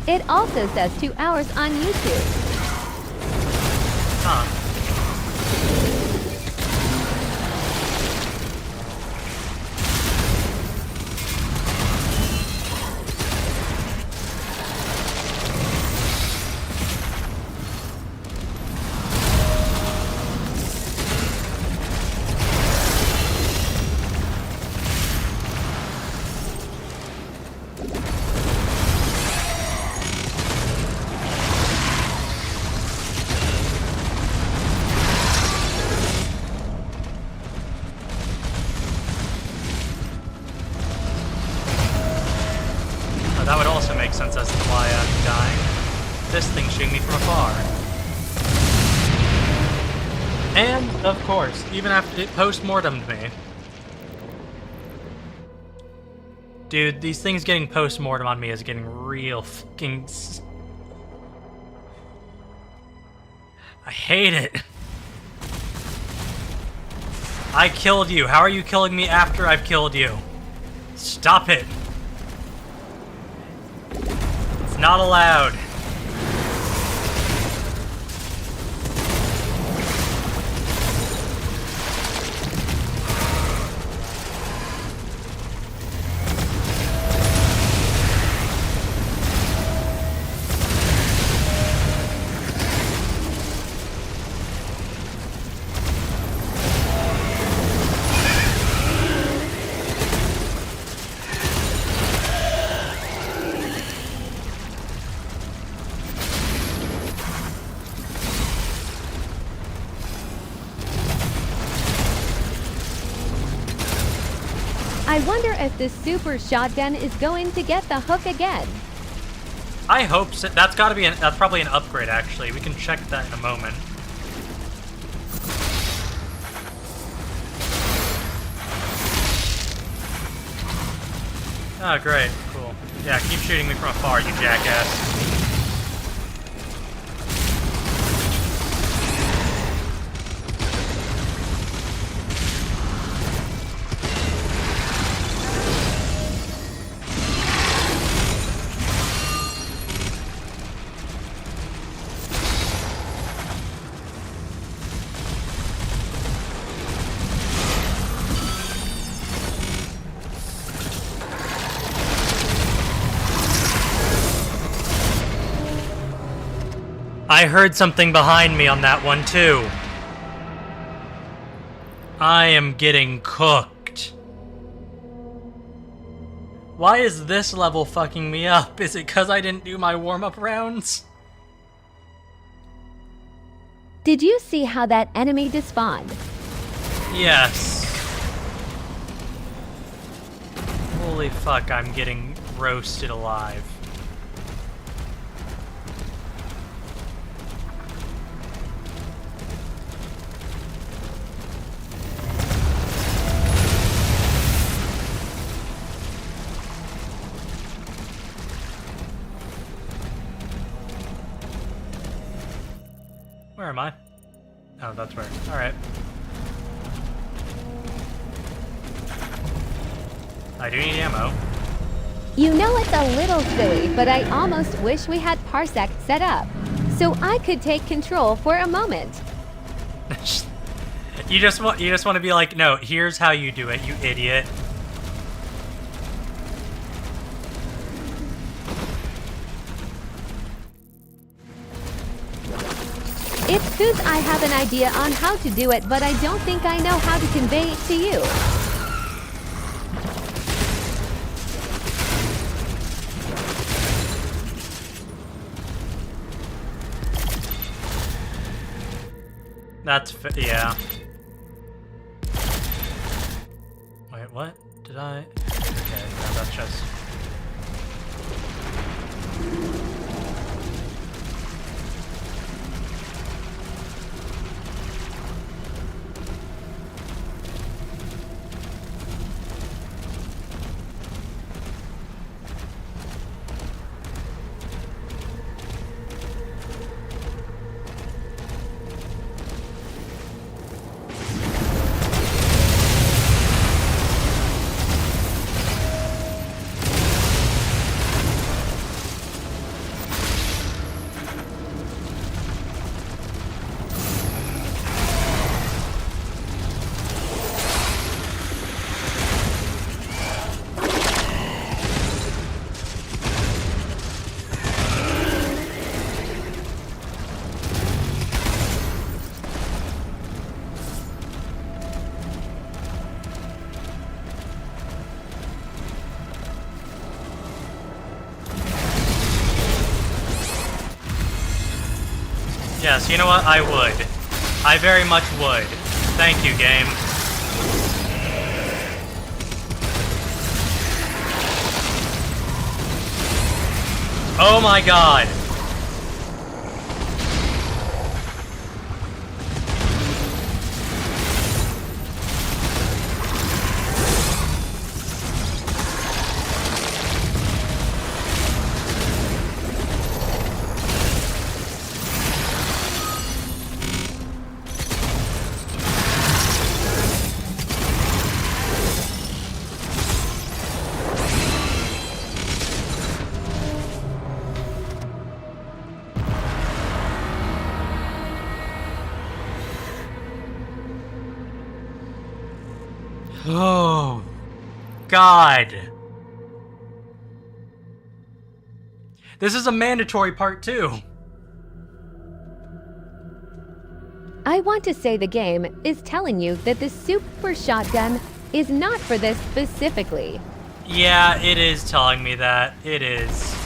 It also says 2 hours on YouTube. Huh. That would also make sense as to why I'm dying. This thing's shooting me from afar. And, of course, even after it post-mortemed me. Dude, these things getting post-mortem on me is getting real fucking... I hate it. I killed you. How are you killing me after I've killed you? Stop it. It's not allowed. I wonder if this super shotgun is going to get the hook again. I hope so. That's gotta be that's probably an upgrade, actually. We can check that in a moment. Oh, great. Cool. Yeah, keep shooting me from afar, you jackass. I heard something behind me on that one, too. I am getting cooked. Why is this level fucking me up? Is it because I didn't do my warm-up rounds? Did you see how that enemy despawned? Yes. Holy fuck, I'm getting roasted alive. Where am I? Oh, that's where. Alright. I do need ammo. You know it's a little silly, but I almost wish we had Parsec set up, so I could take control for a moment. You just want to be like, no, here's how you do it, you idiot. It's because I have an idea on how to do it, but I don't think I know how to convey it to you. Yeah. Wait, what? Did I? Okay, no, that's just... Yes, you know what? I would. I very much would. Thank you, game. Oh my god! Oh, God. This is a mandatory part 2. I want to say the game is telling you that the super shotgun is not for this specifically. Yeah, it is telling me that. It is.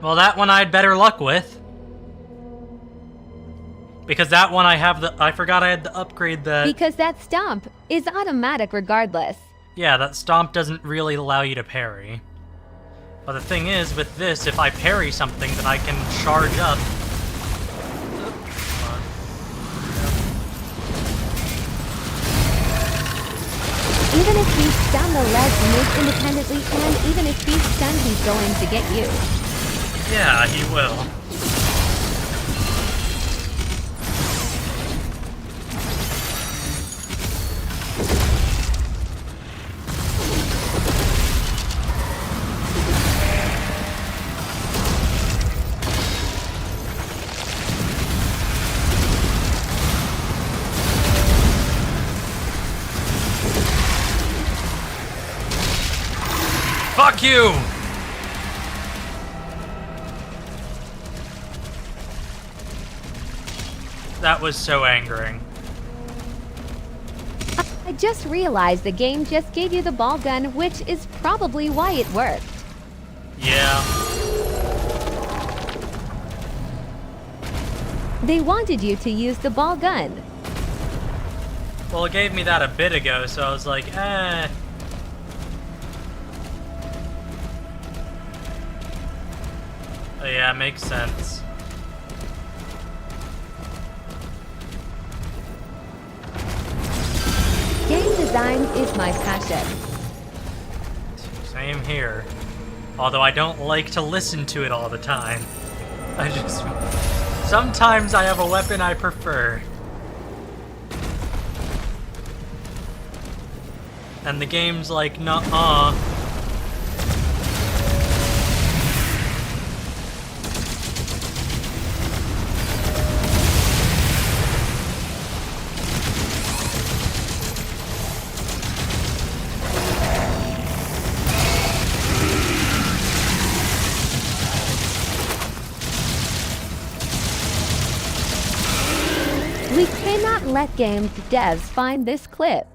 Well, that one I had better luck with. Because that one I forgot I had the upgrade that... Because that stomp is automatic regardless. Yeah, that stomp doesn't really allow you to parry. But the thing is, with this, if I parry something, then I can charge up. Even if he's stunned, the ledge moves independently, and even if he's stunned, he's going to get you. Yeah, he will. Fuck you! That was so angering. I just realized the game just gave you the ball gun, which is probably why it worked. Yeah. They wanted you to use the ball gun. Well, it gave me that a bit ago, so I was like, eh. Oh, yeah, makes sense. Game design is my passion. Same here. Although I don't like to listen to it all the time. I just... Sometimes I have a weapon I prefer. And the game's like, nuh-uh. We cannot let game devs find this clip.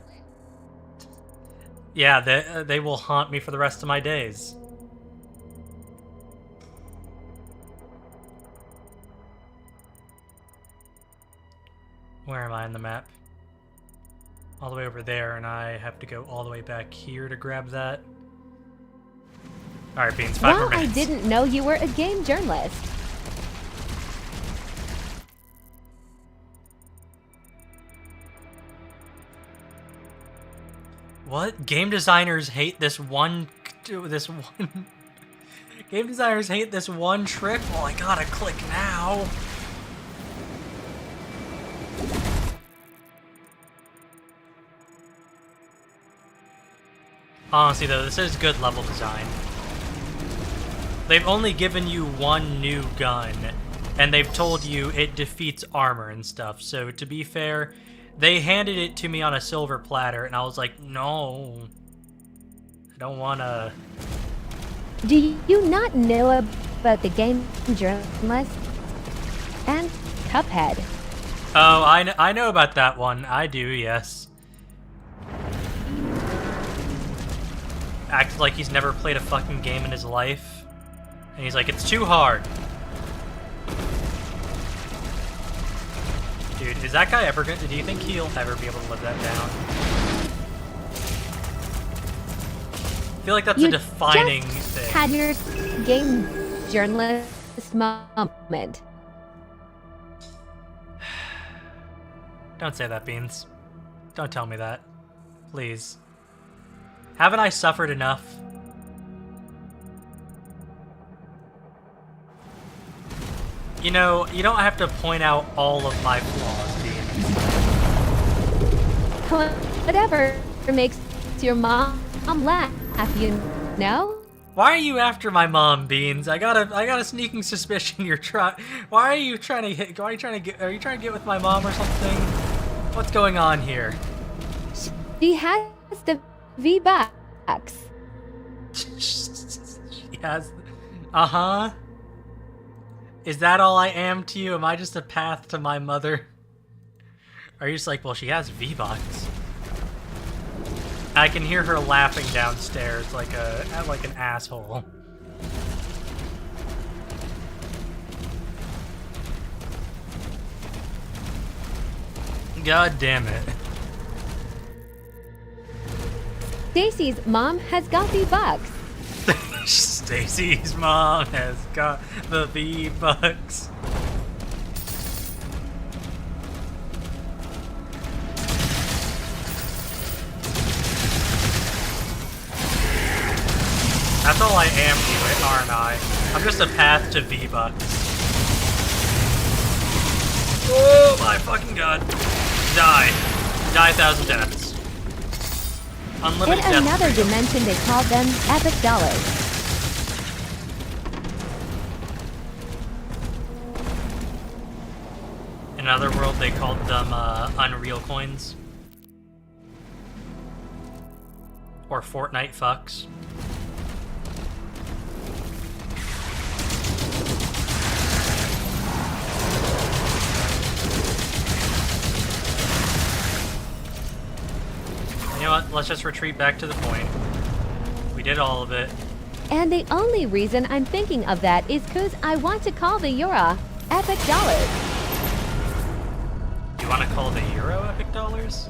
Yeah, they will haunt me for the rest of my days. Where am I on the map? All the way over there, and I have to go all the way back here to grab that. Alright, Beans, 5 more Wow, I minutes. didn't know you were a game journalist. What? Game designers hate this one... Game designers hate this one trick? Well, I gotta click now. Honestly, though, this is good level design. They've only given you one new gun, and they've told you it defeats armor and stuff, so to be fair... They handed it to me on a silver platter, and I was like, no. I don't want to... Do you not know about the game journalist? And Cuphead. Oh, I know about that one. I do, yes. Acts like he's never played a fucking game in his life. And he's like, it's too hard. Dude, is that guy ever gonna... Do you think he'll ever be able to live that down? I feel like that's a defining thing. Had your game journalist moment. Don't say that, Beans. Don't tell me that. Please. Haven't I suffered enough? You know, you don't have to point out all of my flaws, Beans. Whatever makes your mom laugh, you know? Why are you after my mom, Beans? I got a sneaking suspicion you're trying. Why are you trying to hit? Why are you trying to get? Are you trying to get with my mom or something? What's going on here? She has the V-Bucks. She has. Uh-huh. Is that all I am to you? Am I just a path to my mother? Are you just like, well, she has V-Bucks. I can hear her laughing downstairs like an asshole. God damn it. Stacy's mom has got V-Bucks. Stacy's mom has got the V-Bucks. That's all I am to it, aren't I? I'm just a path to V-Bucks. Oh my fucking god. Die. Die 1,000 deaths. Unlimited In death. another dimension, they called them epic dollars. In another world, they called them Unreal Coins. Or Fortnite fucks. You know what? Let's just retreat back to the point. We did all of it. And the only reason I'm thinking of that is because I want to call the euro epic dollars. You want to call the euro epic dollars?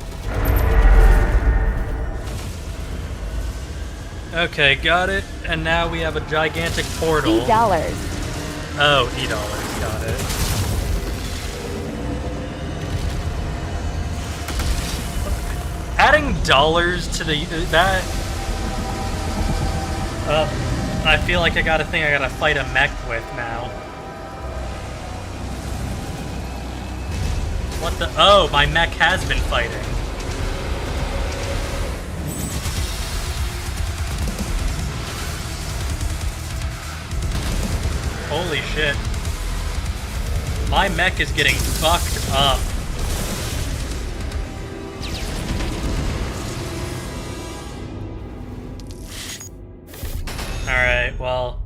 Okay, got it. And now we have a gigantic portal. E-dollars. Oh, E-dollars. Got it. Adding dollars to the that I feel like I got a thing I gotta fight a mech with now. What the? Oh, my mech has been fighting. Holy shit. My mech is getting fucked up. Alright, well,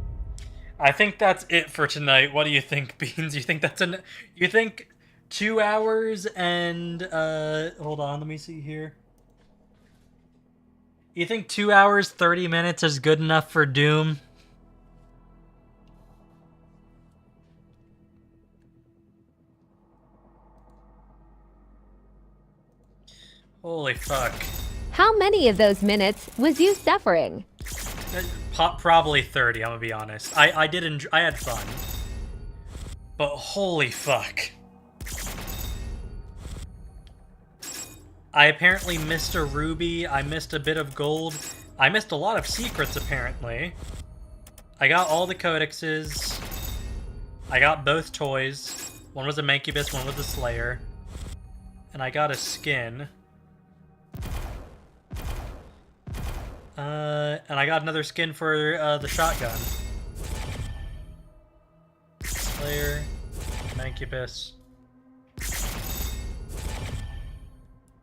I think that's it for tonight. What do you think, Beans? You think that's you think 2 hours and, hold on, let me see here. You think 2 hours, 30 minutes is good enough for Doom? Holy fuck. How many of those minutes was you suffering? Probably 30, I'm gonna be honest. I did enjoy, I had fun. But holy fuck. I apparently missed a ruby, I missed a bit of gold, I missed a lot of secrets apparently. I got all the codexes. I got both toys. One was a Mancubus, one was a Slayer. And I got a skin. And I got another skin for the shotgun. Slayer, Mancubus.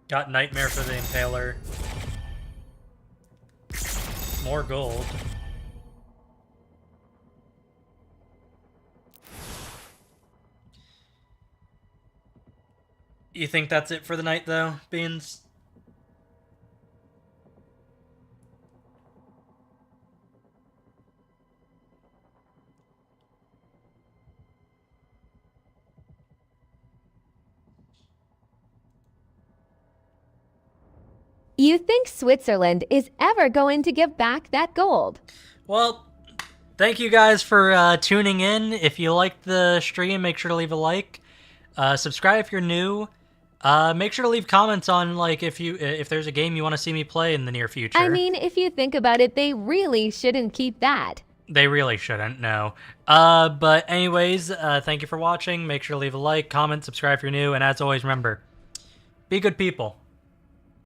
Got Nightmare for the Impaler. More gold. You think that's it for the night, though, Beans? You think Switzerland is ever going to give back that gold? Well, thank you guys for tuning in. If you liked the stream, make sure to leave a like. Subscribe if you're new. Make sure to leave comments on like if there's a game you want to see me play in the near future. I mean, if you think about it, they really shouldn't keep that. They really shouldn't, no. But anyways, thank you for watching. Make sure to leave a like, comment, subscribe if you're new, and as always, remember, be good people.